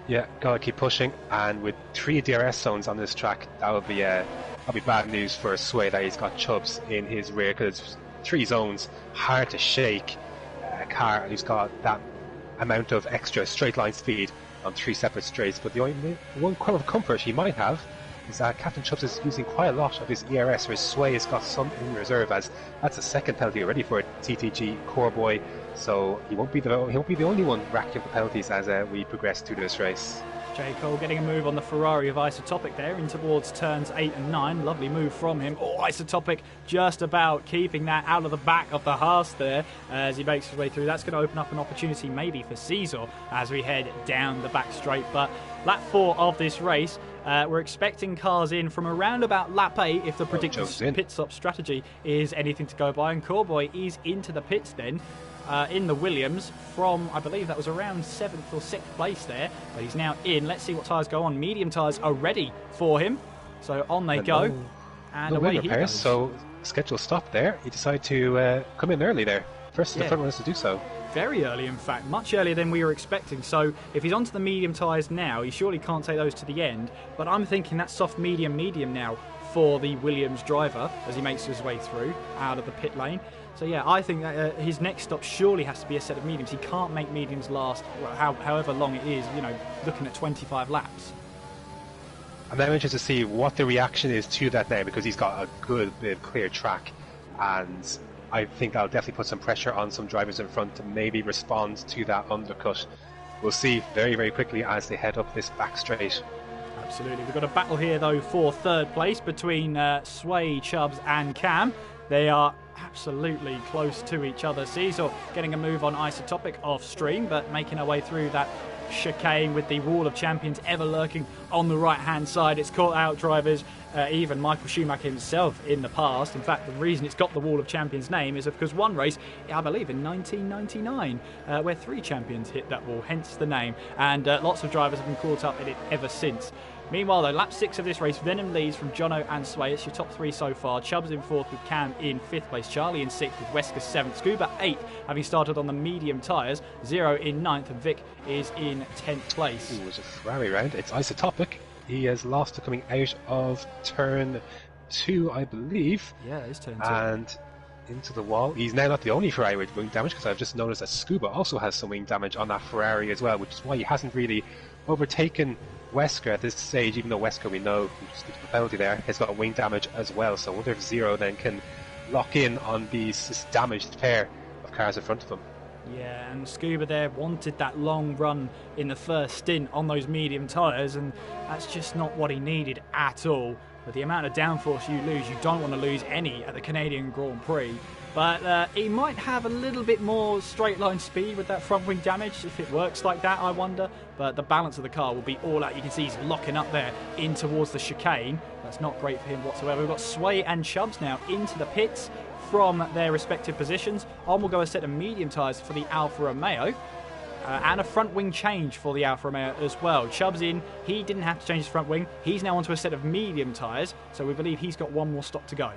Yeah, gotta keep pushing, and with 3 DRS zones on this track, that'll be bad news for Sway that he's got Chubbs in his rear, because 3 zones, hard to shake a car who's got that amount of extra straight line speed on 3 separate straights. But the only one kind of comfort he might have is that Captain Chubbs is using quite a lot of his ERS, whereas Sway has got some in reserve, as that's a 2nd penalty already for TTG Core Boy. So he won't be the only one racking up the penalties as we progress through this race. J. Cole getting a move on the Ferrari of Isotopic there in towards turns 8 and 9. Lovely move from him. Oh, Isotopic just about keeping that out of the back of the Haas there as he makes his way through. That's going to open up an opportunity maybe for Caesar as we head down the back straight. But lap 4 of this race, we're expecting cars in from around about lap 8 if the predicted pit stop strategy is anything to go by. And Corboy is into the pits then. In the Williams from, I believe that was around 7th or 6th place there, but he's now in. Let's see what tyres go on. Medium tyres are ready for him, so on they go, and away he goes. So schedule stop there. He decided to come in early there. First, the front runners to do so. Very early, in fact, much earlier than we were expecting. So if he's onto the medium tyres now, he surely can't take those to the end. But I'm thinking that's soft medium now for the Williams driver as he makes his way through out of the pit lane. So yeah, I think that his next stop surely has to be a set of mediums. He can't make mediums last however long it is, looking at 25 laps. I'm now interested to see what the reaction is to that now, because he's got a good bit of clear track, and I think that'll definitely put some pressure on some drivers in front to maybe respond to that undercut. We'll see very, very quickly as they head up this back straight. Absolutely. We've got a battle here, though, for 3rd place between Sway, Chubbs and Cam. They are absolutely close to each other. Caesar getting a move on Isotopic off stream, but making our way through that chicane with the Wall of Champions ever lurking on the right-hand side. It's caught out drivers, even Michael Schumacher himself in the past. In fact, the reason it's got the Wall of Champions name is because one race, I believe in 1999, where 3 champions hit that wall, hence the name. And lots of drivers have been caught up in it ever since. Meanwhile, though, lap 6 of this race, Venom leads from Jono and Sway. It's your top 3 so far. Chubbs in 4th with Cam in 5th place. Charlie in 6th with Wesker 7th. Scuba 8th, having started on the medium tyres. Zero in 9th, and Vic is in 10th place. Ooh, it's a Ferrari round. It's Isotopic. He has lost to coming out of turn 2, I believe. Yeah, it's turn 2. And into the wall. He's now not the only Ferrari with wing damage, because I've just noticed that Scuba also has some wing damage on that Ferrari as well, which is why he hasn't really overtaken Wesker at this stage, even though Wesker, we know, just the penalty there, has got wing damage as well. So I wonder if Zero then can lock in on this damaged pair of cars in front of him. Yeah, and Scuba there wanted that long run in the first stint on those medium tyres, and that's just not what he needed at all. With the amount of downforce you lose, you don't want to lose any at the Canadian Grand Prix. But he might have a little bit more straight line speed with that front wing damage, if it works like that, I wonder. But the balance of the car will be all out. You can see he's locking up there in towards the chicane. That's not great for him whatsoever. We've got Sway and Chubbs now into the pits from their respective positions. On will go a set of medium tyres for the Alfa Romeo. And a front wing change for the Alfa Romeo as well. Chubbs in, he didn't have to change his front wing. He's now onto a set of medium tyres, so we believe he's got one more stop to go.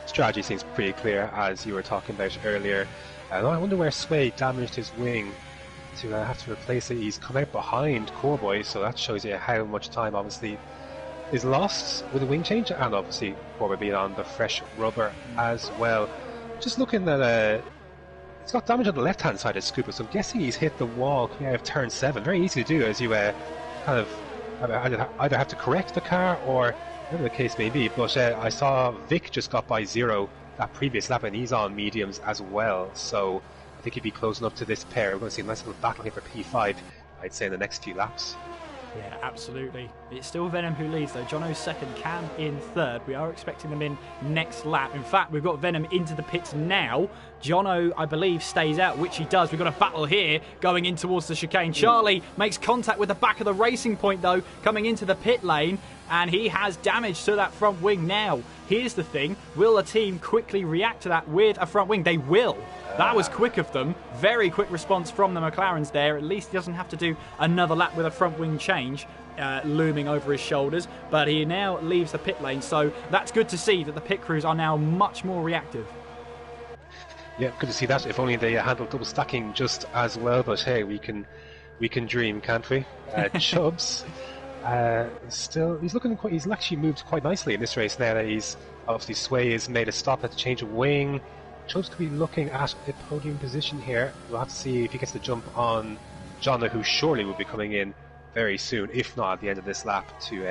Strategy seems pretty clear, as you were talking about earlier. I wonder where Sway damaged his wing to have to replace it. He's come out behind Corboy, so that shows you how much time obviously is lost with a wing change, and obviously Corboy being on the fresh rubber as well. Just looking at he's got damage on the left-hand side of Scuba, so I'm guessing he's hit the wall coming out of turn 7. Very easy to do, as you kind of either have to correct the car or whatever the case may be. But I saw Vic just got by Zero that previous lap, and he's on mediums as well. So I think he'd be closing up to this pair. We're going to see a nice little battle here for P5, I'd say, in the next few laps. Yeah, absolutely. It's still Venom who leads though. Jono's second, Cam in third. We are expecting them in next lap. In fact, we've got Venom into the pits now. Jono, I believe, stays out, which he does. We've got a battle here going in towards the chicane. Charlie makes contact with the back of the Racing Point though, coming into the pit lane, and he has damage to that front wing now. Here's the thing, will a team quickly react to that with a front wing? They will. That was quick of them. Very quick response from the McLarens there. At least he doesn't have to do another lap with a front wing change looming over his shoulders. But he now leaves the pit lane. So that's good to see that the pit crews are now much more reactive. Yeah, good to see that. If only they handled double stacking just as well. But hey, we can dream, can't we? Chubbs. Still, he's actually moved quite nicely in this race now that he's obviously Sway has made a stop at the change of wing. Chubbs could be looking at a podium position here. We'll have to see if he gets the jump on Jonna, who surely will be coming in very soon, if not at the end of this lap, to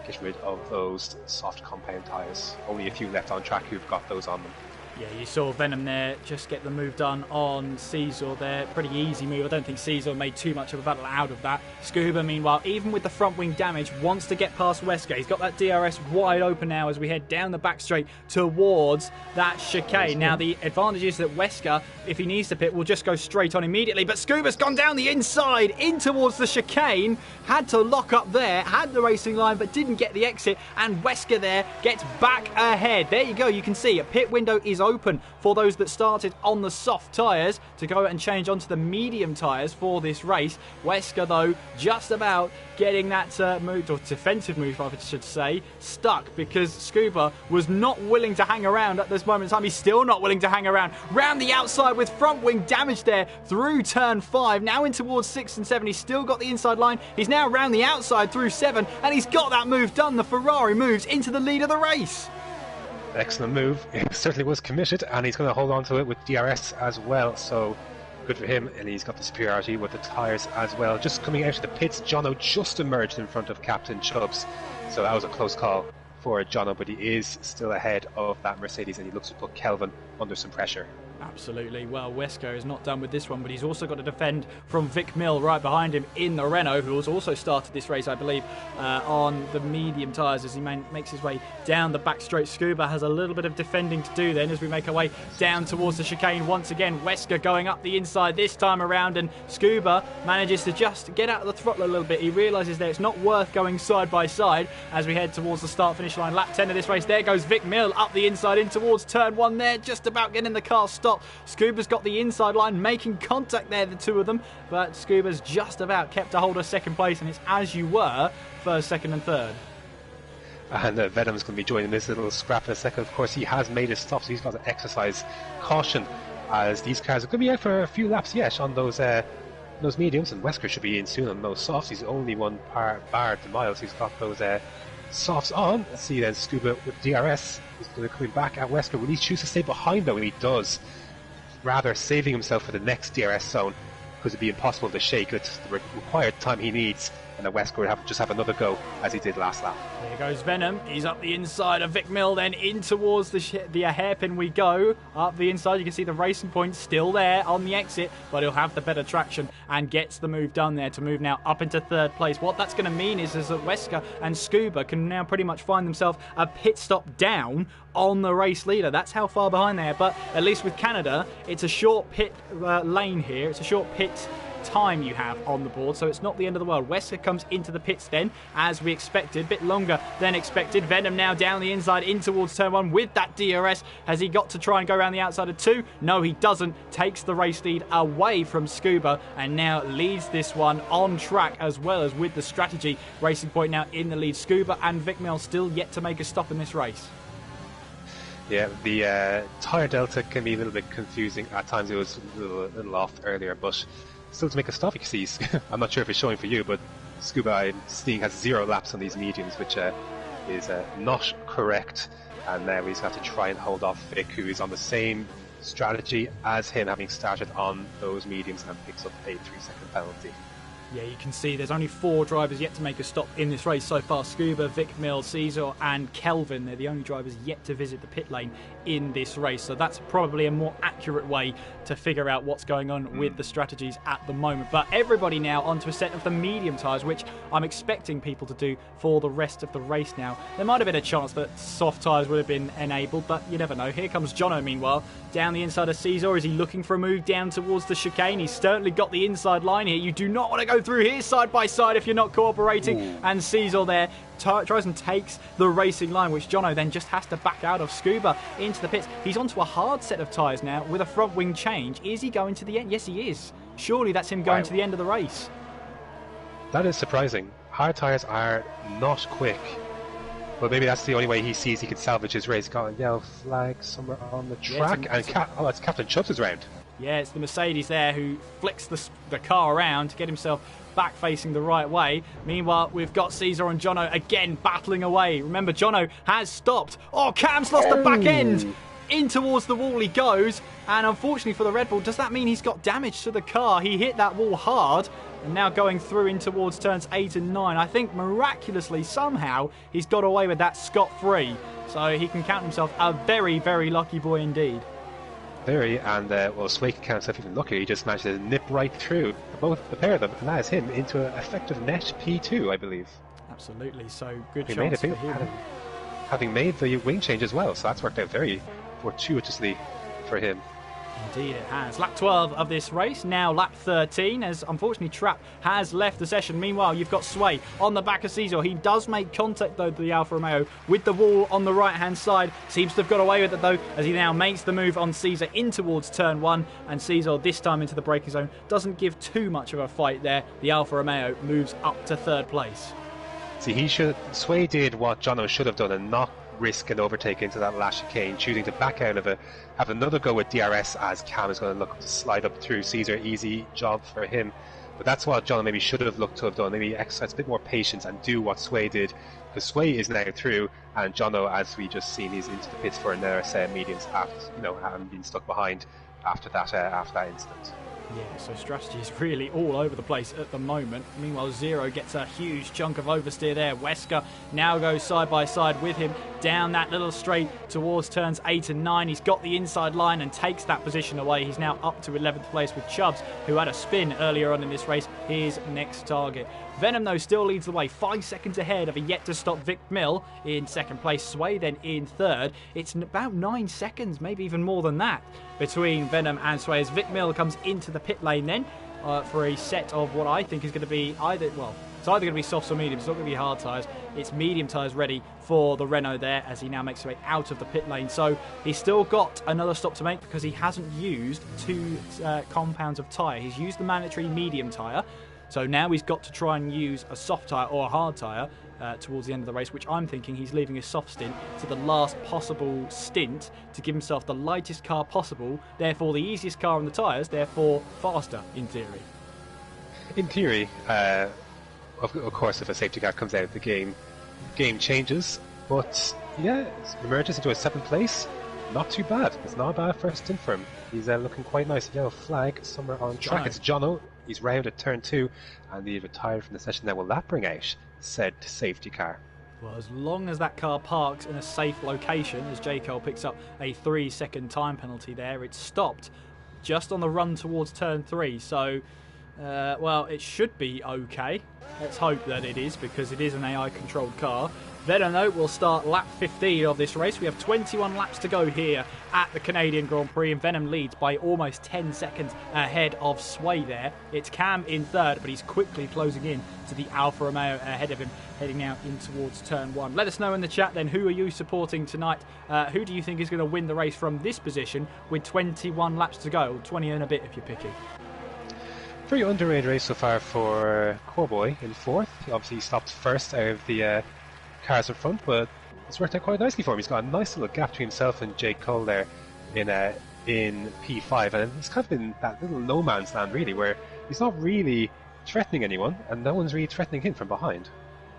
get rid of those soft compound tyres. Only a few left on track who've got those on them. Yeah, you saw Venom there just get the move done on Cesar there. Pretty easy move. I don't think Cesar made too much of a battle out of that. Scuba, meanwhile, even with the front wing damage, wants to get past Wesker. He's got that DRS wide open now as we head down the back straight towards that chicane. Now, the advantage is that Wesker, if he needs to pit, will just go straight on immediately. But Scuba's gone down the inside in towards the chicane. Had to lock up there, had the racing line, but didn't get the exit. And Wesker there gets back ahead. There you go. You can see a pit window is open for those that started on the soft tyres to go and change onto the medium tyres for this race. Wesker, though, just about getting that move, or defensive move, I should say, stuck because Scuba was not willing to hang around at this moment in time. He's still not willing to hang around. Round the outside with front wing damage there through turn 5. Now in towards 6 and 7. He's still got the inside line. He's now round the outside through 7, and he's got that move done. The Ferrari moves into the lead of the race. Excellent move. It certainly was committed, and he's going to hold on to it with DRS as well. So good for him, and he's got the superiority with the tyres as well. Just coming out of the pits, Jono just emerged in front of Captain Chubbs. So that was a close call for Jono, but he is still ahead of that Mercedes, and he looks to put Kelvin under some pressure. Absolutely. Well, Wesker is not done with this one, but he's also got to defend from Vic Mill right behind him in the Renault, who has also started this race, I believe, on the medium tyres as he makes his way down the back straight. Scuba has a little bit of defending to do then as we make our way down towards the chicane once again. Wesker going up the inside this time around, and Scuba manages to just get out of the throttle a little bit. He realises that it's not worth going side by side as we head towards the start-finish line. Lap 10 of this race. There goes Vic Mill up the inside in towards turn 1 there, just about getting the car stopped. Scuba's got the inside line, making contact there, the two of them, but Scuba's just about kept a hold of second place, and it's as you were, first, second and third. And Venom's going to be joining this little scrap in a second. Of course, he has made his stop, so he's got to exercise caution as these cars are going to be out for a few laps yet on those mediums, and Wesker should be in soon on those softs. He's only one barred to miles. He's got those Softs on. Let's see then, Scuba with DRS is going to come back at Wesker. Will he choose to stay behind though? And he does, rather saving himself for the next DRS zone, because it'd be impossible to shake it the required time he needs, and then Wesker would just have another go as he did last lap. Here goes Venom. He's up the inside of Vic Mill, then in towards the hairpin we go. Up the inside, you can see the Racing Point still there on the exit, but he'll have the better traction and gets the move done there to move now up into third place. What that's going to mean is that Wesker and Scuba can now pretty much find themselves a pit stop down on the race leader. That's how far behind they are, but at least with Canada, it's a short pit lane here. It's a short pit time you have on the board, so it's not the end of the world. Wesker comes into the pits then, as we expected, a bit longer than expected. Venom now down the inside in towards turn 1 with that DRS. Has he got to try and go around the outside of 2? No, he doesn't. Takes the race lead away from Scuba and now leads this one on track, as well as with the strategy. Racing Point now in the lead. Scuba and Vic Mill still yet to make a stop in this race. Yeah, the tyre delta can be a little bit confusing at times. It was a little off earlier, but still to make a stop, you can see, I'm not sure if it's showing for you, but Scuba, I'm seeing, has 0 laps on these mediums, which is not correct. And now we just have to try and hold off Vic, who is on the same strategy as him, having started on those mediums, and picks up a 3-second penalty. Yeah, you can see there's only 4 drivers yet to make a stop in this race so far. Scuba, Vic Mill, Caesar and Kelvin. They're the only drivers yet to visit the pit lane in this race. So that's probably a more accurate way to figure out what's going on with the strategies at the moment. But everybody now onto a set of the medium tyres, which I'm expecting people to do for the rest of the race now. There might have been a chance that soft tyres would have been enabled, but you never know. Here comes Jono, meanwhile, down the inside of Caesar. Is he looking for a move down towards the chicane? He's certainly got the inside line here. You do not want to go through here side by side if you're not cooperating. And Caesar there tries and takes the racing line, which Jono then just has to back out of. Scuba into the pits. He's onto a hard set of tyres now with a front wing change. Is he going to the end? Yes, he is. Surely that's him going to the end of the race. That is surprising. Hard tyres are not quick. But maybe that's the only way he sees he can salvage his race. Got a yellow flag somewhere on the track. It's Captain Chubbs' round. Yeah, it's the Mercedes there who flicks the car around to get himself back facing the right way. Meanwhile, we've got Caesar and Jono again battling away. Remember, Jono has stopped. Oh, Cam's lost the back end. In towards the wall he goes. And unfortunately for the Red Bull, does that mean he's got damage to the car? He hit that wall hard. And now going through in towards turns 8 and 9. I think miraculously, somehow, he's got away with that scot-free. So he can count himself a very, very lucky boy indeed. Very, and well, Sway can count himself even luckier. He just managed to nip right through both the pair of them, and that is him into an effective net P2, I believe. Absolutely, so good he chance made for him. Having made the wing change as well, so that's worked out very fortuitously for him. Indeed it has. Lap 12 of this race, now lap 13, as unfortunately Trapp has left the session. Meanwhile, you've got Sway on the back of Caesar. He does make contact, though, the Alfa Romeo with the wall on the right-hand side. Seems to have got away with it, though, as he now makes the move on Caesar in towards turn 1. And Caesar, this time into the braking zone, doesn't give too much of a fight there. The Alfa Romeo moves up to third place. See, Sway did what Jono should have done and not risk an overtake into that last chicane, choosing to back out of it, have another go with DRS as Cam is going to look to slide up through Caesar. Easy job for him. But that's what John maybe should have looked to have done. Maybe exercise a bit more patience and do what Sway did, because Sway is now through, and Jono, as we just seen, he's into the pits for another set of mediums after, having been stuck behind after that incident. Yeah, so strategy is really all over the place at the moment. Meanwhile, Zero gets a huge chunk of oversteer there. Wesker now goes side by side with him down that little straight towards turns 8 and 9. He's got the inside line and takes that position away. He's now up to 11th place with Chubbs, who had a spin earlier on in this race, his next target. Venom, though, still leads the way, 5 seconds ahead of a yet-to-stop Vic Mill in second place. Sway then in third. It's about 9 seconds, maybe even more than that, between Venom and Sway as Vic Mill comes into the pit lane then for a set of what I think is going to be it's either going to be softs or mediums. It's not going to be hard tyres. It's medium tyres ready for the Renault there as he now makes his way out of the pit lane. So he's still got another stop to make because he hasn't used 2 compounds of tyre. He's used the mandatory medium tyre. So now he's got to try and use a soft tyre or a hard tyre towards the end of the race, which I'm thinking he's leaving his soft stint to the last possible stint to give himself the lightest car possible, therefore the easiest car on the tyres, therefore faster in theory. In theory, of course, if a safety car comes out of the game, game changes. But yeah, emerges into a 7th place. Not too bad. It's not a bad first stint for him. He's looking quite nice. Yellow flag somewhere on track. It's Jono. He's round at turn 2, and he retired from the session. Now, will that bring out said safety car? Well, as long as that car parks in a safe location, as J. Cole picks up a 3-second time penalty there, it's stopped just on the run towards turn 3. So, well, it should be okay. Let's hope that it is, because it is an AI-controlled car. Venom, though, will start lap 15 of this race. We have 21 laps to go here at the Canadian Grand Prix, and Venom leads by almost 10 seconds ahead of Sway there. It's Cam in third, but he's quickly closing in to the Alfa Romeo ahead of him, heading now in towards turn 1. Let us know in the chat then, who are you supporting tonight? Who do you think is going to win the race from this position with 21 laps to go? 20 and a bit if you're picky. Very underrated race so far for Corboy in 4th. Obviously, he stopped first out of the cars in front, but it's worked out quite nicely for him. He's got a nice little gap between himself and Jake Cole there in P5, and it's kind of in that little no man's land really, where he's not really threatening anyone, and no one's really threatening him from behind.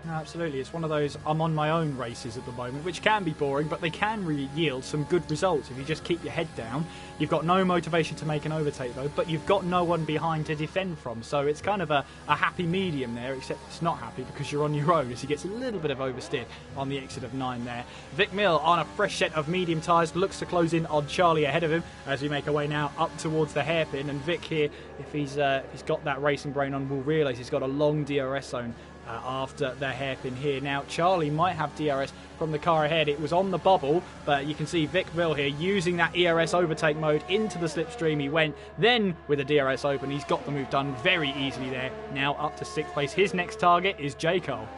No, absolutely. It's one of those I'm on my own races at the moment, which can be boring, but they can really yield some good results if you just keep your head down. You've got no motivation to make an overtake, though, but you've got no one behind to defend from. So it's kind of a happy medium there, except it's not happy because you're on your own, as he gets a little bit of oversteer on the exit of 9 there. Vic Mill on a fresh set of medium tyres, looks to close in on Charlie ahead of him as we make our way now up towards the hairpin. And Vic here, if he's got that racing brain on, will realise he's got a long DRS zone after the hairpin here. Now, Charlie might have DRS from the car ahead. It was on the bubble, but you can see Vic Mill here using that ERS overtake mode into the slipstream. He went, then with the DRS open, he's got the move done very easily there. Now up to 6th place. His next target is J. Cole.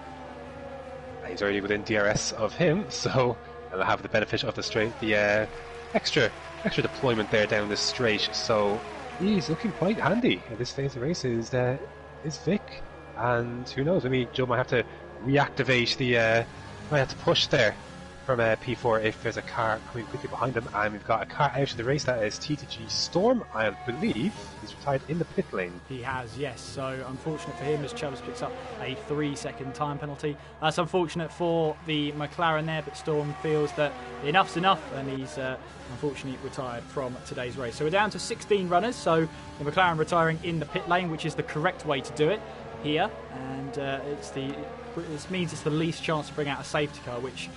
He's already within DRS of him, so he'll have the benefit of the straight, the extra deployment there down the straight. So he's looking quite handy at this phase of the race. Is Vic? And who knows, maybe Joe might have to reactivate might have to push there from P4 if there's a car coming quickly behind him. And we've got a car out of the race, that is TTG Storm. I believe he's retired in the pit lane. He has, yes. So unfortunate for him as Chubbs picks up a 3-second time penalty. That's unfortunate for the McLaren there, but Storm feels that enough's enough, and he's unfortunately retired from today's race. So we're down to 16 runners, so the McLaren retiring in the pit lane, which is the correct way to do it here, and this means it's the least chance to bring out a safety car, which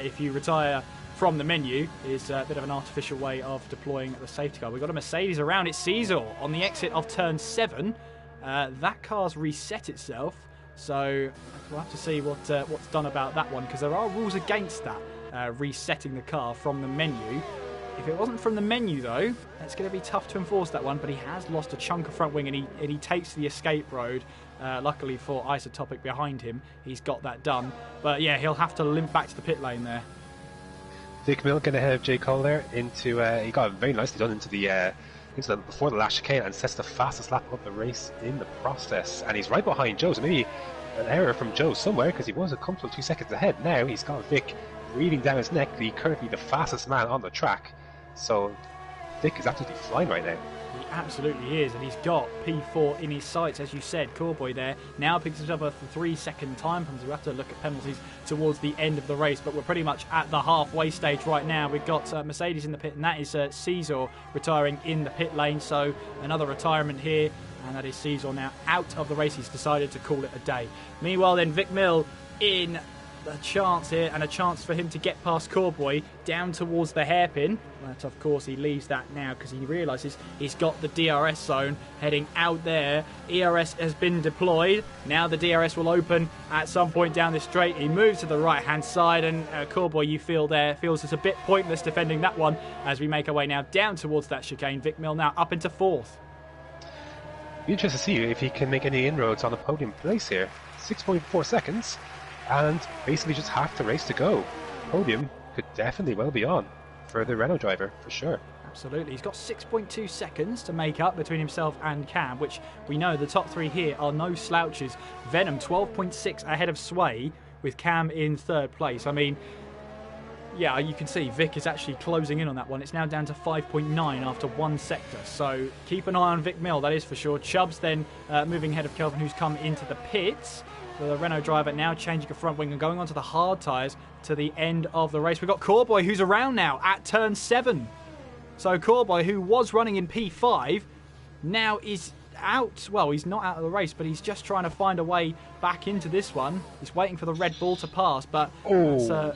if you retire from the menu is a bit of an artificial way of deploying the safety car. We've got a Mercedes around it, Caesar on the exit of turn 7. That car's reset itself, so we'll have to see what's done about that one, because there are rules against that, resetting the car from the menu. If it wasn't from the menu, though, it's going to be tough to enforce that one, but he has lost a chunk of front wing, and he takes the escape road. Luckily for Isotopic behind him, he's got that done. But yeah, he'll have to limp back to the pit lane there. Vic Mill going ahead of J. Cole there into he got it very nicely done into the before the last chicane, and sets the fastest lap of the race in the process. And he's right behind Joe, so maybe an error from Joe somewhere, because he was a comfortable 2 seconds ahead. Now he's got Vic breathing down his neck, currently the fastest man on the track. So Vic is absolutely flying right now. He absolutely is, and he's got P4 in his sights, as you said. Corboy there now picks himself up a 3-second time penalty. We'll have to look at penalties towards the end of the race, but we're pretty much at the halfway stage right now. We've got Mercedes in the pit, and that is Caesar retiring in the pit lane. So another retirement here, and that is Caesar now out of the race. He's decided to call it a day. Meanwhile then, Vic Mill in a chance here, and a chance for him to get past Corboy down towards the hairpin. But of course he leaves that now because he realises he's got the DRS zone heading out there. ERS has been deployed. Now the DRS will open at some point down the straight. He moves to the right hand side, and Corboy, you feel there, feels it's a bit pointless defending that one as we make our way now down towards that chicane. Vic Mill now up into 4th. Be interested to see if he can make any inroads on the podium place here. 6.4 seconds. And basically just half the race to go. Podium could definitely well be on for the Renault driver, for sure. Absolutely. He's got 6.2 seconds to make up between himself and Cam, which we know the top 3 here are no slouches. Venom 12.6 ahead of Sway, with Cam in 3rd place. I mean, yeah, you can see Vic is actually closing in on that one. It's now down to 5.9 after 1 sector. So keep an eye on Vic Mill, that is for sure. Chubbs then moving ahead of Kelvin, who's come into the pits. for the Renault driver, now changing a front wing and going onto the hard tyres to the end of the race. We've got Corboy, who's around now at turn 7. So Corboy, who was running in P5, now is out. Well, he's not out of the race, but he's just trying to find a way back into this one. He's waiting for the Red Bull to pass, but it's a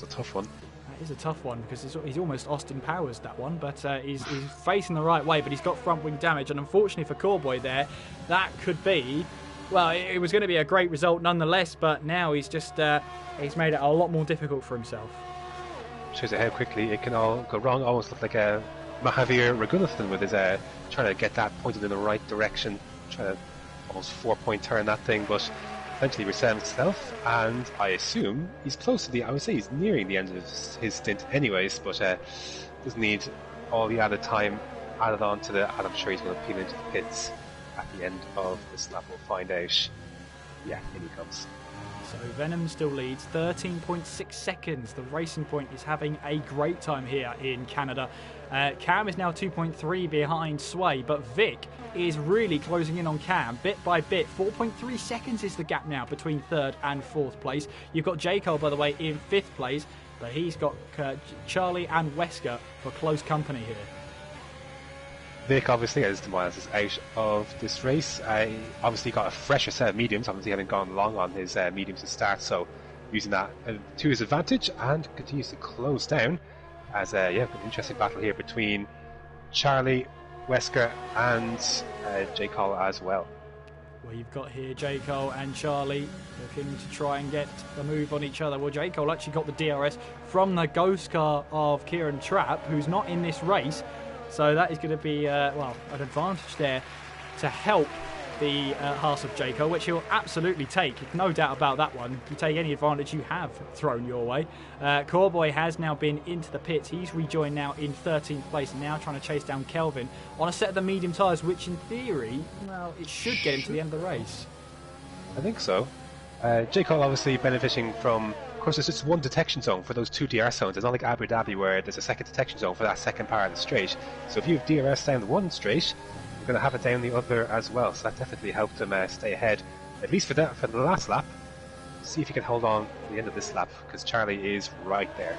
tough one. That is a tough one because he's almost Austin Powers, that one, but he's facing the right way, but he's got front wing damage, and unfortunately for Corboy there, that could be, well, it was going to be a great result nonetheless, but now he's just he's made it a lot more difficult for himself. Shows you how quickly it can all go wrong. Almost look like a Mahavir Raghunathan with his trying to get that pointed in the right direction, trying to almost 4-point turn that thing, but eventually reset himself, and I assume he's close to I would say he's nearing the end of his stint anyways, but doesn't need all the added time added on to and I'm sure he's going to peel into the pits at the end of this lap. We'll find out. Yeah, in he comes. So Venom still leads 13.6 seconds. The Racing Point is having a great time here in Canada. Cam is now 2.3 behind Sway, but Vic is really closing in on Cam bit by bit. 4.3 seconds is the gap now between 3rd and 4th place. You've got J. Cole, by the way, in 5th place, but he's got Charlie and Wesker for close company here. Vic obviously, as Miles is out of this race, obviously got a fresher set of mediums, obviously having gone long on his mediums to start, so using that to his advantage and continues to close down as an interesting battle here between Charlie, Wesker and J. Cole as well. Well, you've got here J. Cole and Charlie looking to try and get the move on each other. Well, J. Cole actually got the DRS from the ghost car of Kieran Trapp, who's not in this race. So that is going to be, an advantage there to help the Haas of J. Cole, which he'll absolutely take. No doubt about that one. You take any advantage you have thrown your way. Corboy has now been into the pits. He's rejoined now in 13th place, now trying to chase down Kelvin on a set of the medium tyres, which in theory, well, it should get him to the end of the race. I think so. J. Cole obviously benefiting from, of course, there's just one detection zone for those 2 DRS zones. It's not like Abu Dhabi where there's a second detection zone for that second part of the straight. So if you have DRS down one straight, you're going to have it down the other as well. So that definitely helped him stay ahead, at least for the last lap. See if he can hold on to the end of this lap, because Charlie is right there.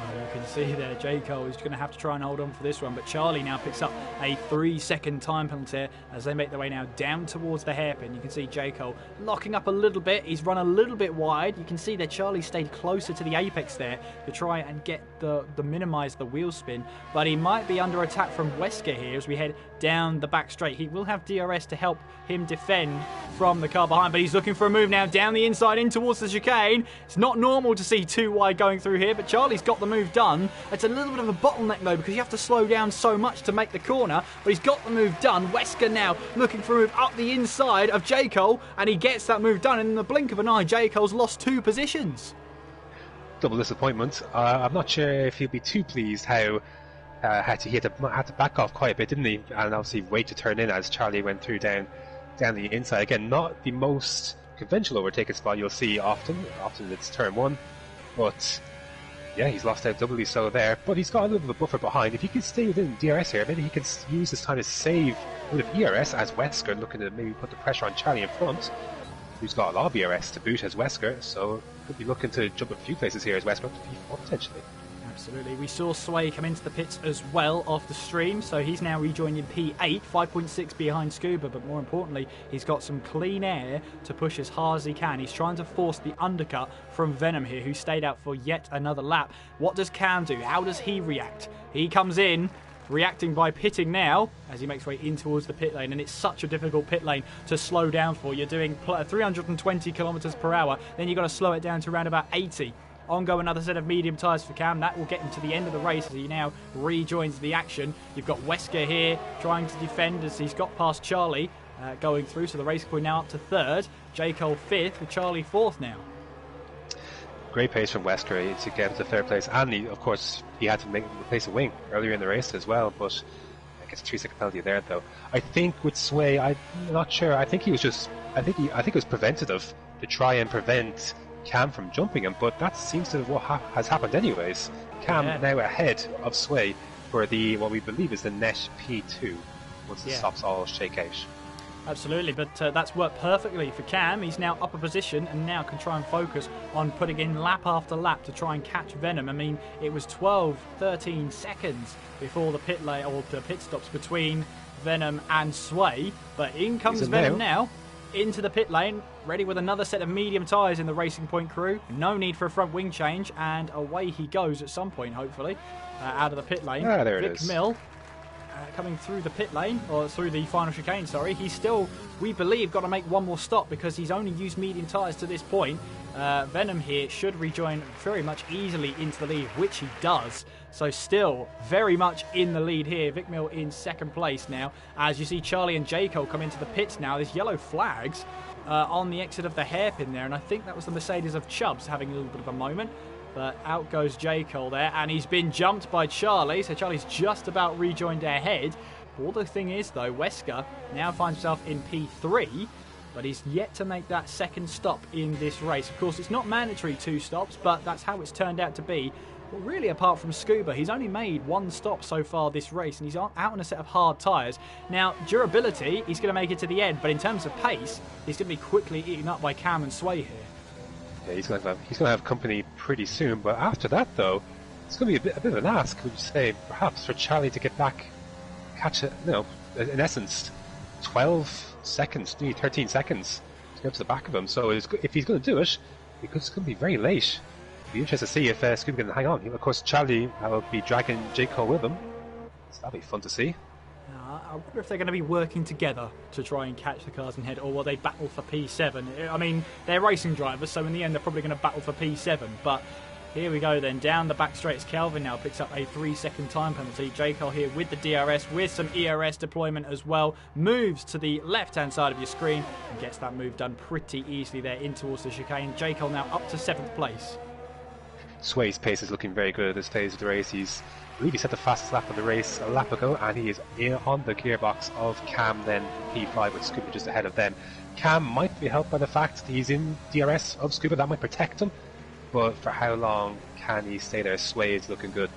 Well, you can see there, J. Cole is going to have to try and hold on for this one, but Charlie now picks up a 3-second time penalty as they make their way now down towards the hairpin. You can see J. Cole locking up a little bit. He's run a little bit wide. You can see that Charlie stayed closer to the apex there to try and get the minimise the wheel spin, but he might be under attack from Wesker here as we head down the back straight. He will have DRS to help him defend from the car behind, but he's looking for a move now down the inside in towards the chicane. It's not normal to see 2 wide going through here, but Charlie's got the move done. It's a little bit of a bottleneck though, because you have to slow down so much to make the corner, but he's got the move done. Wesker now looking for a move up the inside of J. Cole, and he gets that move done, and in the blink of an eye J. Cole's lost 2 positions. Double disappointment. I'm not sure if he'll be too pleased how he had to back off quite a bit, didn't he? And obviously wait to turn in as Charlie went through down the inside. Again, not the most conventional overtaking spot you'll see often. Often it's turn 1, but yeah, he's lost out doubly so there. But he's got a little bit of a buffer behind. If he can stay within DRS here, maybe he can use this time to save a bit of ERS as Wesker looking to maybe put the pressure on Charlie in front, who's got a lot of ERS to boot as Wesker, so could be looking to jump a few places here as Wesker up to P4 potentially. Absolutely. We saw Sway come into the pits as well off the stream, so he's now rejoining P8, 5.6 behind Scuba, but more importantly, he's got some clean air to push as hard as he can. He's trying to force the undercut from Venom here, who stayed out for yet another lap. What does Cam do? How does he react? He comes in, reacting by pitting now as he makes way in towards the pit lane, and it's such a difficult pit lane to slow down for. You're doing 320 kilometers per hour, then you've got to slow it down to around about 80. On go another set of medium tyres for Cam. That will get him to the end of the race as he now rejoins the action. You've got Wesker here trying to defend as he's got past Charlie going through. So the race point now up to 3rd. J. Cole 5th with Charlie 4th now. Great pace from Wesker to get to 3rd place. And of course, he had to replace a wing earlier in the race as well. But I guess a 3-second penalty there though. I think with Sway, I'm not sure. I think he was just. I think it was preventative to try and prevent Cam from jumping him, but that seems to be what has happened anyways. Cam now ahead of Sway for what we believe is the net P2 once the stops all shake out. Absolutely, but that's worked perfectly for Cam. He's now up a position and now can try and focus on putting in lap after lap to try and catch Venom. I mean, it was 12, 13 seconds before the pit lane or the pit stops between Venom and Sway, but in comes Venom now into the pit lane, ready with another set of medium tyres in the Racing Point crew. No need for a front wing change, and away he goes at some point, hopefully, out of the pit lane. Ah, there it Vic is. Mill coming through the pit lane, or through the final chicane, sorry. He's still, we believe, got to make one more stop because he's only used medium tyres to this point. Venom here should rejoin very much easily into the lead, which he does. So still very much in the lead here. Vic Mill in second place now. As you see Charlie and J. Cole come into the pits now. There's yellow flags on the exit of the hairpin there, and I think that was the Mercedes of Chubbs having a little bit of a moment. But out goes J. Cole there, and he's been jumped by Charlie, so Charlie's just about rejoined ahead. All the thing is, though, Wesker now finds himself in P3, but he's yet to make that second stop in this race. Of course, it's not mandatory 2 stops, but that's how it's turned out to be. Well, really, apart from Scuba, he's only made 1 stop so far this race, and he's out on a set of hard tyres. Now, durability, he's going to make it to the end, but in terms of pace, he's going to be quickly eaten up by Cam and Sway here. Yeah, he's going to have company pretty soon, but after that, though, it's going to be a bit of an ask, would you say, perhaps, for Charlie to get back, catch it, in essence, 12 seconds, maybe 13 seconds to get to the back of him. So if he's going to do it, because it's going to be very late. It'll be interesting to see if Scuba can hang on. Of course, Charlie will be dragging J. Cole with him, so that'll be fun to see. I wonder if they're going to be working together to try and catch the cars in head, or will they battle for P7? I mean, they're racing drivers, so in the end they're probably going to battle for P7. But here we go then. Down the back straight, Kelvin now picks up a 3-second time penalty. J. Cole here with the DRS, with some ERS deployment as well. Moves to the left-hand side of your screen and gets that move done pretty easily there in towards the chicane. J. Cole now up to 7th place. Sway's pace is looking very good at this stage of the race. I believe he set the fastest lap of the race a lap ago, and he is on the gearbox of Cam then P5 with Scuba just ahead of them. Cam might be helped by the fact that he's in DRS of Scuba, that might protect him, but for how long can he stay there? Sway is looking good.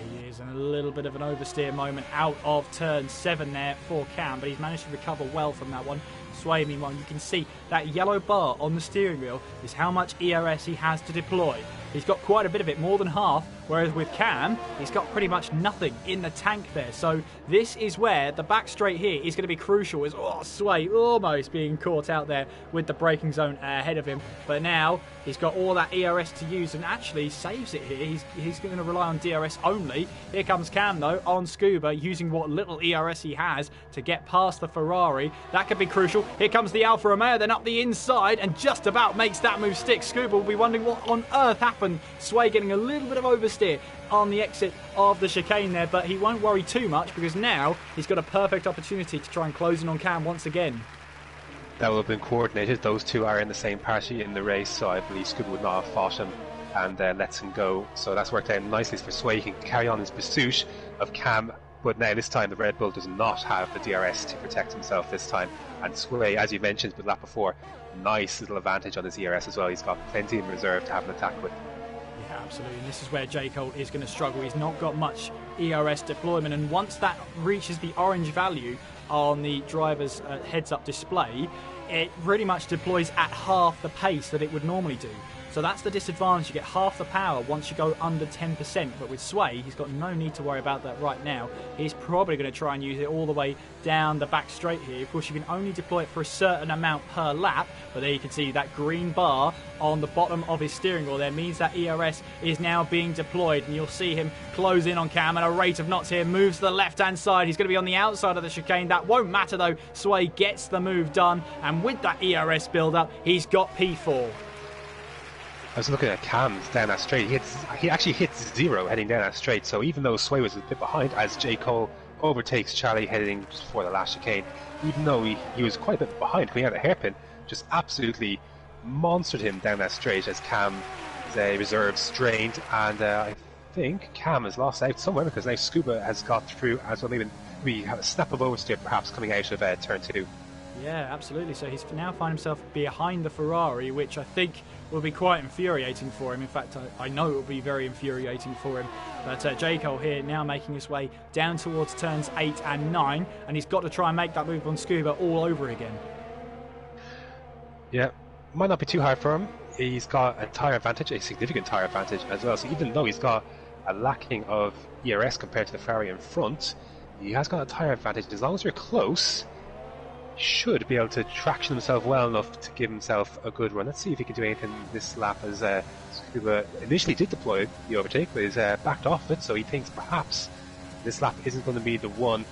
He is in a little bit of an oversteer moment out of turn 7 there for Cam, but he's managed to recover well from that one. Sway, meanwhile, you can see that yellow bar on the steering wheel is how much ERS he has to deploy. He's got quite a bit of it, more than half, whereas with Cam, he's got pretty much nothing in the tank there. So this is where the back straight here is going to be crucial. Is Sway almost being caught out there with the braking zone ahead of him. But now he's got all that ERS to use and actually saves it here. He's going to rely on DRS only. Here comes Cam, though, on Scuba, using what little ERS he has to get past the Ferrari. That could be crucial. Here comes the Alfa Romeo, then up the inside, and just about makes that move stick. Scuba will be wondering what on earth happened. Sway getting a little bit of oversteer on the exit of the chicane there, but he won't worry too much because now he's got a perfect opportunity to try and close in on Cam once again. That will have been coordinated. Those two are in the same party in the race, so I believe Scuba would not have fought him and lets him go. So that's worked out nicely for Sway. He can carry on his pursuit of Cam, but now this time the Red Bull does not have the DRS to protect himself this time. And Sway, as you mentioned with lap before, nice little advantage on his ERS as well. He's got plenty in reserve to have an attack with. Yeah, absolutely. And this is where J. Cole is going to struggle. He's not got much ERS deployment, and once that reaches the orange value on the driver's heads-up display, it pretty much deploys at half the pace that it would normally do. So that's the disadvantage. You get half the power once you go under 10%. But with Sway, he's got no need to worry about that right now. He's probably going to try and use it all the way down the back straight here. Of course, you can only deploy it for a certain amount per lap. But there you can see that green bar on the bottom of his steering wheel there means that ERS is now being deployed. And you'll see him close in on Cam at a rate of knots here. Moves to the left-hand side. He's going to be on the outside of the chicane. That won't matter, though. Sway gets the move done. And with that ERS build-up, he's got P4. I was looking at Cam down that straight. He actually hits 0 heading down that straight. So even though Sway was a bit behind, as J. Cole overtakes Charlie heading just before the last chicane, even though he was quite a bit behind coming out of the hairpin, just absolutely monstered him down that straight as Cam's reserves drained. And I think Cam has lost out somewhere because now Scuba has got through as well. Maybe we have a snap of oversteer perhaps coming out of turn 2. Yeah, absolutely. So he's now found himself behind the Ferrari, which I think will be quite infuriating for him. In fact, I know it will be very infuriating for him. But J. Cole here now making his way down towards turns 8 and 9, and he's got to try and make that move on Scuba all over again. Yeah, might not be too hard for him. He's got a tyre advantage, a significant tyre advantage as well. So even though he's got a lacking of ERS compared to the Ferrari in front, he has got a tyre advantage. As long as you're close, should be able to traction himself well enough to give himself a good run. Let's see if he can do anything this lap, as Scuba initially did deploy the overtake, but he's backed off it, so he thinks perhaps this lap isn't going to be the one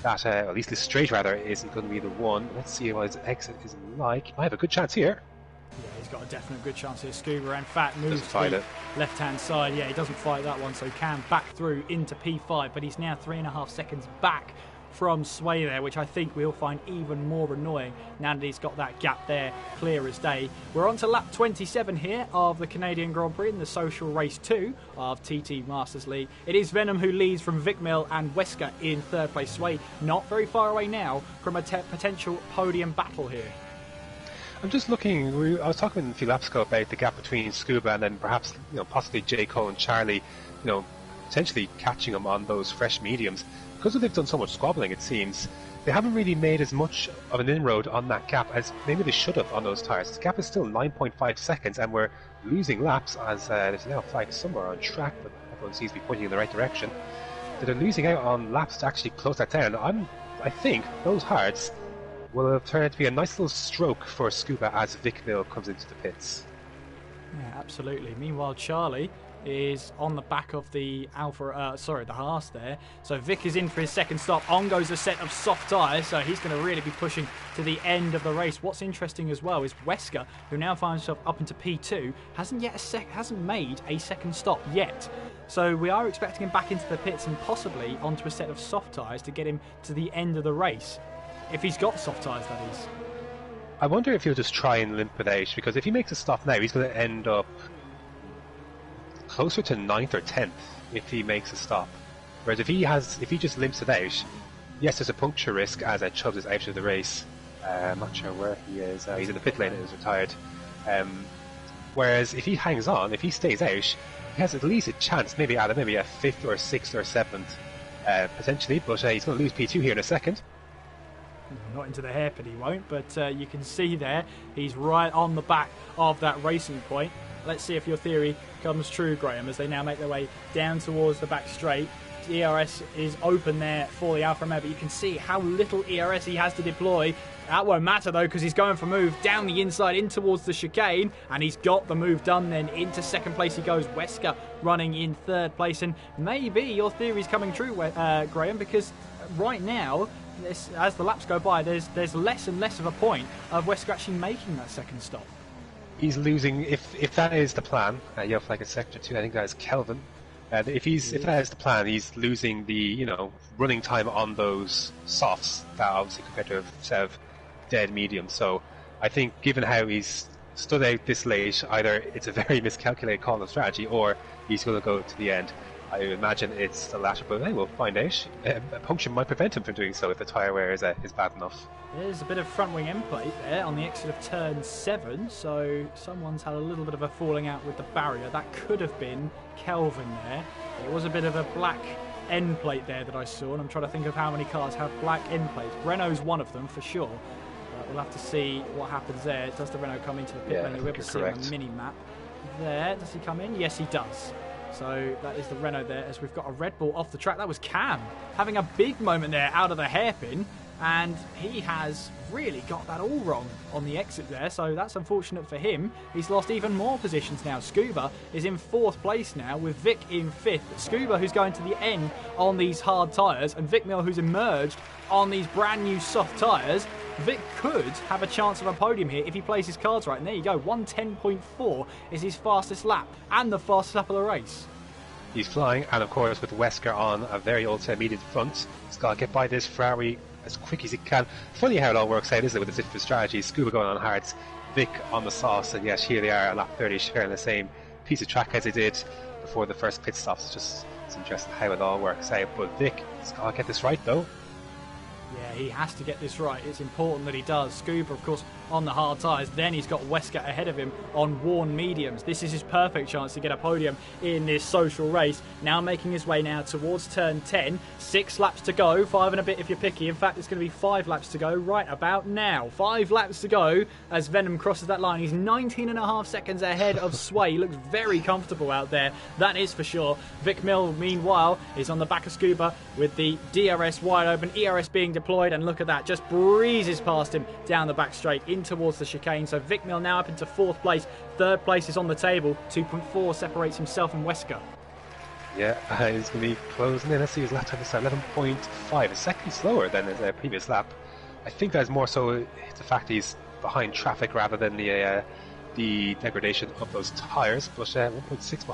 that, or at least this straight rather, isn't going to be the one. Let's see what his exit is like. He might have a good chance here. Yeah, he's got a definite good chance here. Scuba, in fact, moves to the left-hand side. Yeah, he doesn't fight that one, so he can back through into P5, but he's now 3.5 seconds back from Sway there, which I think we'll find even more annoying now that he's got that gap there clear as day. We're on to lap 27 here of the Canadian Grand Prix in the social race 2 of TT Masters League. It is Venom who leads from Vic Mill and Wesker in third place. Sway not very far away now from a potential podium battle here. I'm just looking, I was talking in a few laps ago about the gap between Scuba and then perhaps, possibly J. Cole and Charlie, potentially catching him on those fresh mediums. Because they've done so much squabbling, it seems, they haven't really made as much of an inroad on that gap as maybe they should have on those tyres. The gap is still 9.5 seconds, and we're losing laps as there's now a flag somewhere on track, but everyone seems to be pointing in the right direction. They're losing out on laps to actually close that down. I think those hards will have turned out to be a nice little stroke for Scuba as Vic Mill comes into the pits. Yeah, absolutely. Meanwhile, Charlie is on the back of the the Haas there. So Vic is in for his second stop. On goes a set of soft tyres, so he's going to really be pushing to the end of the race. What's interesting as well is Wesker, who now finds himself up into P2, hasn't made a second stop yet. So we are expecting him back into the pits and possibly onto a set of soft tyres to get him to the end of the race. If he's got soft tyres, that is. I wonder if he'll just try and limp without, because if he makes a stop now, he's going to end up closer to 9th or 10th if he makes a stop. Whereas if he just limps it out, yes, there's a puncture risk as Chubbs is out of the race. I'm not sure where he is. He's in the pit lane and is retired. Whereas if he hangs on, if he stays out, he has at least a chance, maybe a 5th or 6th or 7th, potentially, but he's going to lose P2 here in a second. Not into the hairpin he won't, but you can see there he's right on the back of that racing point. Let's see if your theory comes true, Graham, as they now make their way down towards the back straight. ERS is open there for the Alfa Romeo, but you can see how little ERS he has to deploy. That won't matter though, because he's going for a move down the inside in towards the chicane, and he's got the move done. Then into second place he goes. Wesker running in third place, and maybe your theory's coming true, Graham, because right now, as the laps go by, there's less and less of a point of Wesker actually making that second stop. He's losing, if that is the plan, yellow flag in sector 2, I think that is Kelvin. If that is the plan, he's losing the, running time on those softs that obviously compared to a set of dead mediums. So I think given how he's stood out this late, either it's a very miscalculated call of strategy or he's going to go to the end. I imagine it's the latter, but we'll find out. A puncture might prevent him from doing so if the tyre wear is bad enough. There's a bit of front wing end plate there on the exit of turn 7, so someone's had a little bit of a falling out with the barrier. That could have been Kelvin there. There was a bit of a black end plate there that I saw, and I'm trying to think of how many cars have black end plates. Renault's one of them for sure. We'll have to see what happens there. Does the Renault come into the pit lane? You'll be able to see on the mini map there. Does he come in? Yes, he does. So that is the Renault there, as we've got a Red Bull off the track. That was Cam having a big moment there out of the hairpin, and he has really got that all wrong on the exit there, so that's unfortunate for him. He's lost even more positions now. Scuba is in 4th place now with Vic in 5th. Scuba, who's going to the end on these hard tyres, and Vic Mill, who's emerged on these brand new soft tyres. Vic could have a chance of a podium here if he plays his cards right, and there you go. 1:10.4 is his fastest lap and the fastest lap of the race. He's flying, and of course with Wesker on a very old set medium front, he's got to get by this Ferrari as quick as he can. Funny how it all works out, isn't it, with the different strategies? Scuba going on hards, Vic on the sauce, and yes, here they are at lap 30 sharing the same piece of track as they did before the first pit stops. It's interesting how it all works out, but Vic has got to get this right though. Yeah, he has to get this right. It's important that he does. Scuba, of course, on the hard tyres. Then he's got Wesker ahead of him on worn mediums. This is his perfect chance to get a podium in this social race. Now making his way now towards turn 10. 6 laps to go. 5 and a bit if you're picky. In fact, it's going to be 5 laps to go right about now. 5 laps to go as Venom crosses that line. He's 19.5 seconds ahead of Sway. He looks very comfortable out there. That is for sure. Vic Mill, meanwhile, is on the back of Scuba with the DRS wide open. ERS being deployed, and look at that, just breezes past him down the back straight in towards the chicane. So Vic Mill now up into 4th place. 3rd place is on the table. 2.4 separates himself and Wesker. Yeah, he's going to be closing in. Let's see his lap time is 11.5, a second slower than his previous lap. I think that's more so the fact he's behind traffic rather than the degradation of those tyres. But 1.6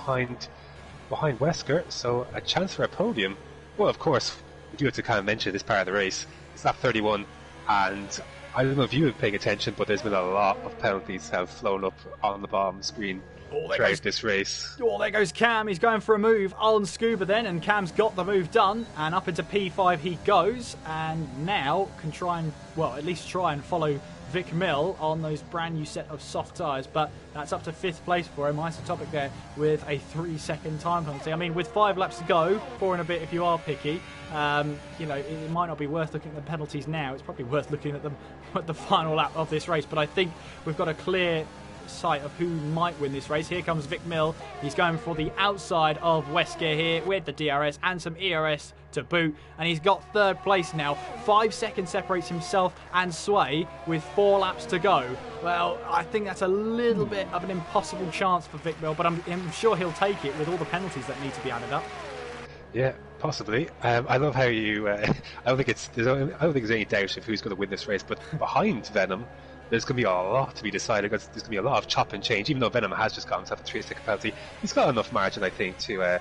behind Wesker, so a chance for a podium. Well, of course, we do have to kind of mention this part of the race. It's lap 31, and I don't know if you were paying attention, but there's been a lot of penalties have flown up on the bottom screen throughout this race. Oh, there goes Cam. He's going for a move on Scuba then, and Cam's got the move done, and up into P5 he goes, and now can try and, well, at least try and follow Vic Mill on those brand new set of soft tyres, but that's up to 5th place for him. Isotopic there with a 3-second time penalty. I mean, with 5 laps to go, 4 and a bit if you are picky, you know, it might not be worth looking at the penalties now. It's probably worth looking at them at the final lap of this race, but I think we've got a clear sight of who might win this race. Here comes Vic Mill. He's going for the outside of Wesker here with the DRS and some ERS to boot, and he's got 3rd place now. 5 seconds separates himself and Sway with 4 laps to go. Well, I think that's a little bit of an impossible chance for Vic Mill, but I'm sure he'll take it with all the penalties that need to be added up. Yeah, possibly. I love how you. I don't think there's any doubt of who's going to win this race, but behind Venom, there's going to be a lot to be decided. There's going to be a lot of chop and change. Even though Venom has just got himself a 3-second penalty, he's got enough margin, I think, to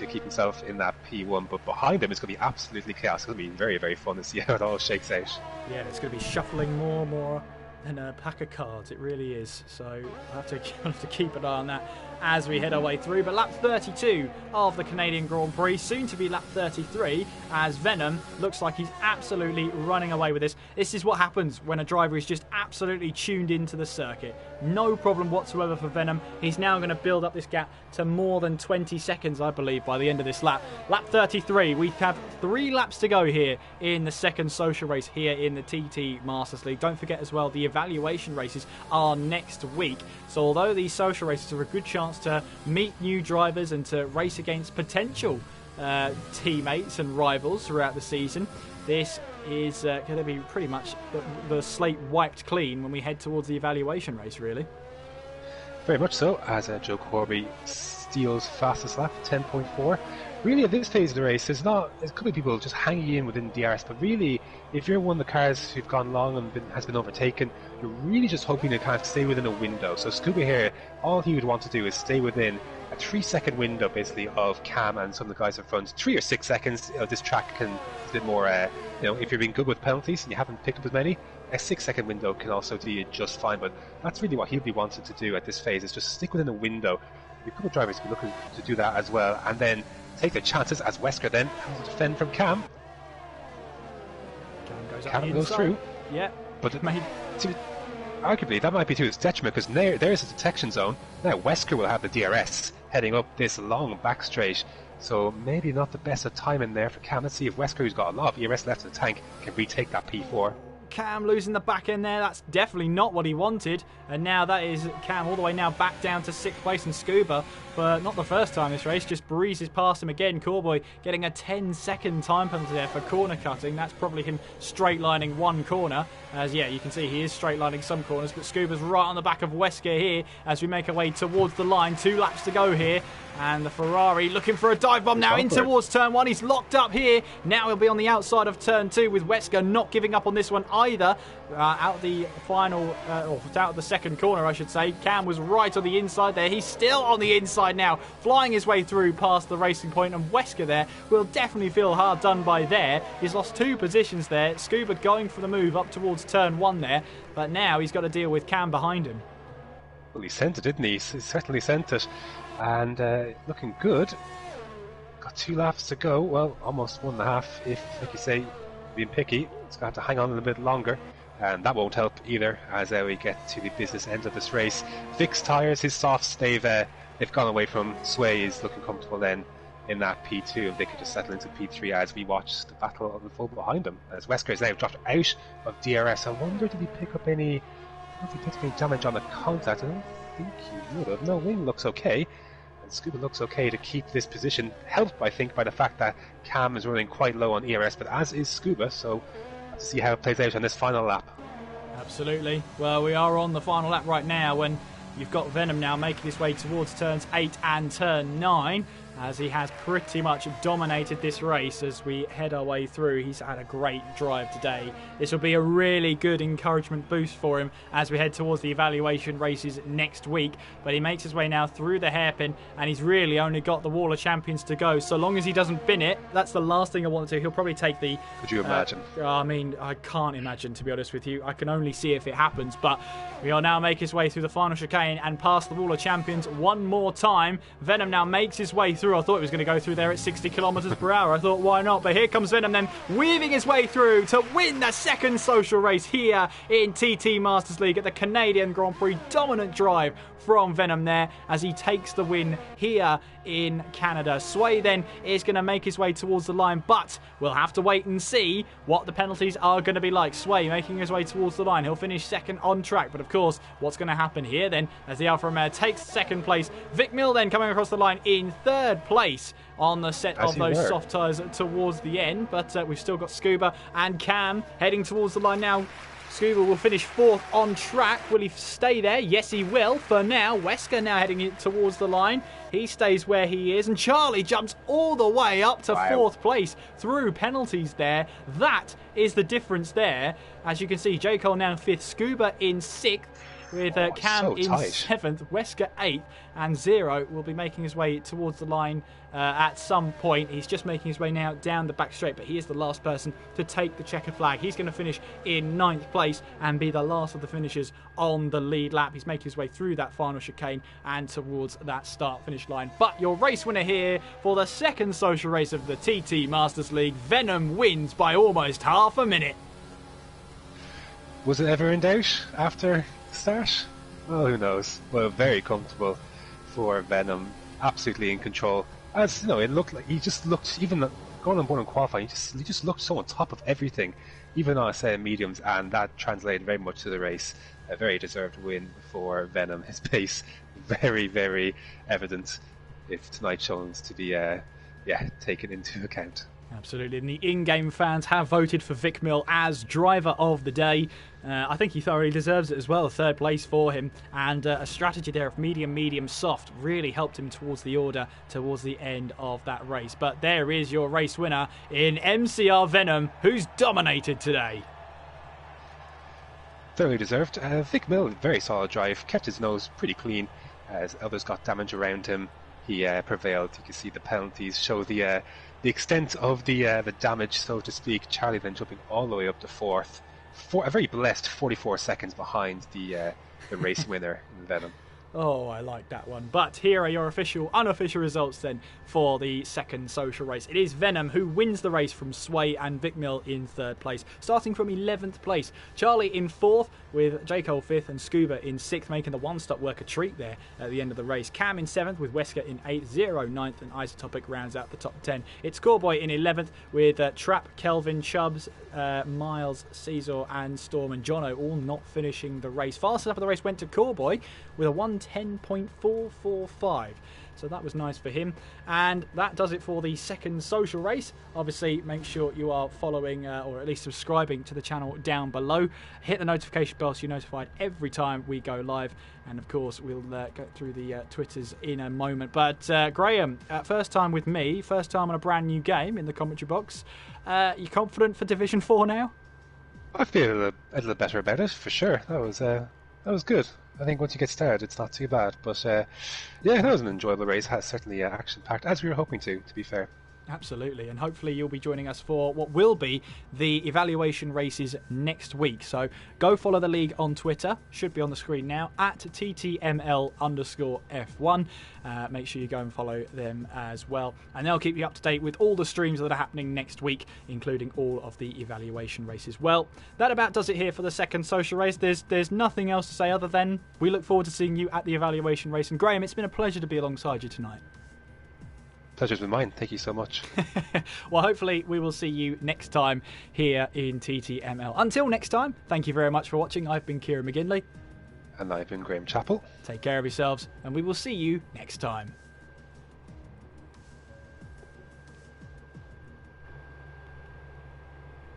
keep himself in that P1. But behind him, it's going to be absolutely chaos. It's going to be very, very fun to see how it all shakes out. Yeah, it's going to be shuffling more than a pack of cards. It really is. So I have to keep an eye on that as we head our way through. But lap 32 of the Canadian Grand Prix, soon to be lap 33, as Venom looks like he's absolutely running away with this. This is what happens when a driver is just absolutely tuned into the circuit. No problem whatsoever for Venom. He's now going to build up this gap to more than 20 seconds, I believe, by the end of this lap. Lap 33, we have 3 laps to go here in the second social race here in the TT Masters League. Don't forget as well, the evaluation races are next week. So although these social races are a good chance to meet new drivers and to race against potential teammates and rivals throughout the season, this is going to be pretty much the slate wiped clean when we head towards the evaluation race, really. Very much so, as Joe Corby steals fastest lap, 10.4. Really, at this phase of the race, there's a couple of people just hanging in within DRS, but really, if you're one of the cars who've gone long and has been overtaken, you're really just hoping to kind of stay within a window. So Scuba here, all he would want to do is stay within a 3-second window, basically, of Cam and some of the guys in front. 3 or 6 seconds, this track can a bit more, if you're being good with penalties and you haven't picked up as many, a 6-second window can also do you just fine. But that's really what he'll be wanting to do at this phase, is just stick within a window. A couple of drivers will be looking to do that as well, and then take the chances as Wesker then has to defend from Cam. Cam goes through. Yeah, but arguably that might be to his detriment, because there's a detection zone. Now Wesker will have the DRS heading up this long back straight, so maybe not the best of timing there for Cam. Let's see if Wesker, who's got a lot of ERS left in the tank, can retake that P4. Cam losing the back end there. That's definitely not what he wanted. And now that is Cam all the way now back down to 6th place, and Scuba, but not the first time this race, just breezes past him again. Corboy getting a 10-second time penalty there for corner cutting. That's probably him straight lining one corner. As yeah, you can see he is straight lining some corners, but Scuba's right on the back of Wesker here as we make our way towards the line. 2 laps to go here. And the Ferrari looking for a dive bomb now in towards turn 1. He's locked up here. Now he'll be on the outside of turn 2 with Wesker not giving up on this one either. Out of the out of the second corner, I should say. Cam was right on the inside there. He's still on the inside now, flying his way through past the racing point, and Wesker there will definitely feel hard done by there. He's lost 2 positions there. Scuba going for the move up towards turn 1 there, but now he's got to deal with Cam behind him. Well, he sent it, didn't he? He certainly sent it. And looking good. Got 2 laps to go. Well, almost 1.5 if, like you say, being picky. It's going to have to hang on a little bit longer, and that won't help either as we get to the business end of this race. Vic's tyres, his softs, they've gone away from Sway. Is looking comfortable then in that P2, and they could just settle into P3 as we watch the battle unfold behind them. As Wesker is now dropped out of DRS. I wonder, did he pick up any? I don't think he picked up any damage on the contact. I don't think he would have. No, Wing looks okay. Scuba looks okay to keep this position, helped, I think, by the fact that Cam is running quite low on ERS, but as is Scuba, so let's see how it plays out on this final lap. Absolutely. Well, we are on the final lap right now when you've got Venom now making his way towards turns 8 and turn 9, as he has pretty much dominated this race as we head our way through. He's had a great drive today. This will be a really good encouragement boost for him as we head towards the evaluation races next week. But he makes his way now through the hairpin, and he's really only got the Wall of Champions to go. So long as he doesn't bin it, that's the last thing I want to do. He'll probably take the... Could you imagine? I mean, I can't imagine, to be honest with you. I can only see if it happens. But we are now making his way through the final chicane and past the Wall of Champions one more time. Venom now makes his way through. I thought he was going to go through there at 60 kilometres per hour. I thought, why not? But here comes Venom then, weaving his way through to win the second social race here in TT Masters League at the Canadian Grand Prix. Dominant drive from Venom there as he takes the win here in Canada. Sway then is going to make his way towards the line, but we'll have to wait and see what the penalties are going to be like. Sway making his way towards the line. He'll finish second on track, but of course, what's going to happen here then as the Alfa Romeo takes second place. Vic Mill then coming across the line in third place on the set of those soft tyres towards the end, but we've still got Scuba and Cam heading towards the line now. Scuba will finish fourth on track. Will he stay there? Yes, he will. For now, Wesker now heading towards the line. He stays where he is, and Charlie jumps all the way up to fourth place through penalties there. That is the difference there. As you can see, J. Cole now fifth, Scuba in sixth, with Cam in seventh, Wesker eighth, and Zero will be making his way towards the line at some point. He's just making his way now down the back straight, but he is the last person to take the checkered flag. He's going to finish in ninth place and be the last of the finishers on the lead lap. He's making his way through that final chicane and towards that start-finish line. But your race winner here for the second social race of the TT Masters League, Venom, wins by almost half a minute. Was it ever in doubt after the start? Well, who knows? Well, very comfortable for Venom, absolutely in control. As you know, it looked like he just looked, even going on board and qualifying, he just looked so on top of everything, even on a set of mediums, and that translated very much to the race. A very deserved win for Venom. His pace very, very evident if tonight's shown to be taken into account. Absolutely, and the in-game fans have voted for Vic Mill as driver of the day. I think he thoroughly deserves it as well. Third place for him, and a strategy there of medium, medium, soft really helped him towards the order towards the end of that race. But there is your race winner in MCR Venom, who's dominated today. Thoroughly deserved. Vic Mill, very solid drive, kept his nose pretty clean as others got damage around him. He prevailed. You can see the penalties show the extent of the damage, so to speak. Charlie then jumping all the way up to fourth, a very blessed 44 seconds behind the race winner in Venom. Oh, I like that one. But here are your official, unofficial results then for the second social race. It is Venom who wins the race from Sway and Vic Mill in third place. Starting from 11th place, Charlie in fourth with J. Cole fifth and Scuba in sixth, making the one-stop work a treat there at the end of the race. Cam in seventh with Wesker in eighth, Zero ninth, and Isotopic rounds out the top 10. It's Scoreboy in 11th with Trap, Kelvin, Chubbs, Miles, Caesar, and Storm and Jono all not finishing the race. Fastest up of the race went to Corboy with a 1:10.445. So that was nice for him. And that does it for the second social race. Obviously, make sure you are following or at least subscribing to the channel down below. Hit the notification bell so you're notified every time we go live. And of course, we'll go through the Twitters in a moment. But Graham, first time with me, first time on a brand new game in the commentary box. You confident for Division 4 now? I feel a little better about it, for sure. That was good. I think once you get started, it's not too bad. But that was an enjoyable race. Certainly action-packed, as we were hoping to be fair. Absolutely, and hopefully you'll be joining us for what will be the evaluation races next week. So go follow the league on Twitter, should be on the screen now, at TTML_F1. Make sure you go and follow them as well, and they'll keep you up to date with all the streams that are happening next week, including all of the evaluation races. Well, that about does it here for the second social race. There's nothing else to say other than we look forward to seeing you at the evaluation race. And Graham, it's been a pleasure to be alongside you tonight. Pleasure's been mine. Thank you so much. Well, hopefully we will see you next time here in TTML. Until next time, thank you very much for watching. I've been Kieran McGinley. And I've been Graham Chappell. Take care of yourselves, and we will see you next time.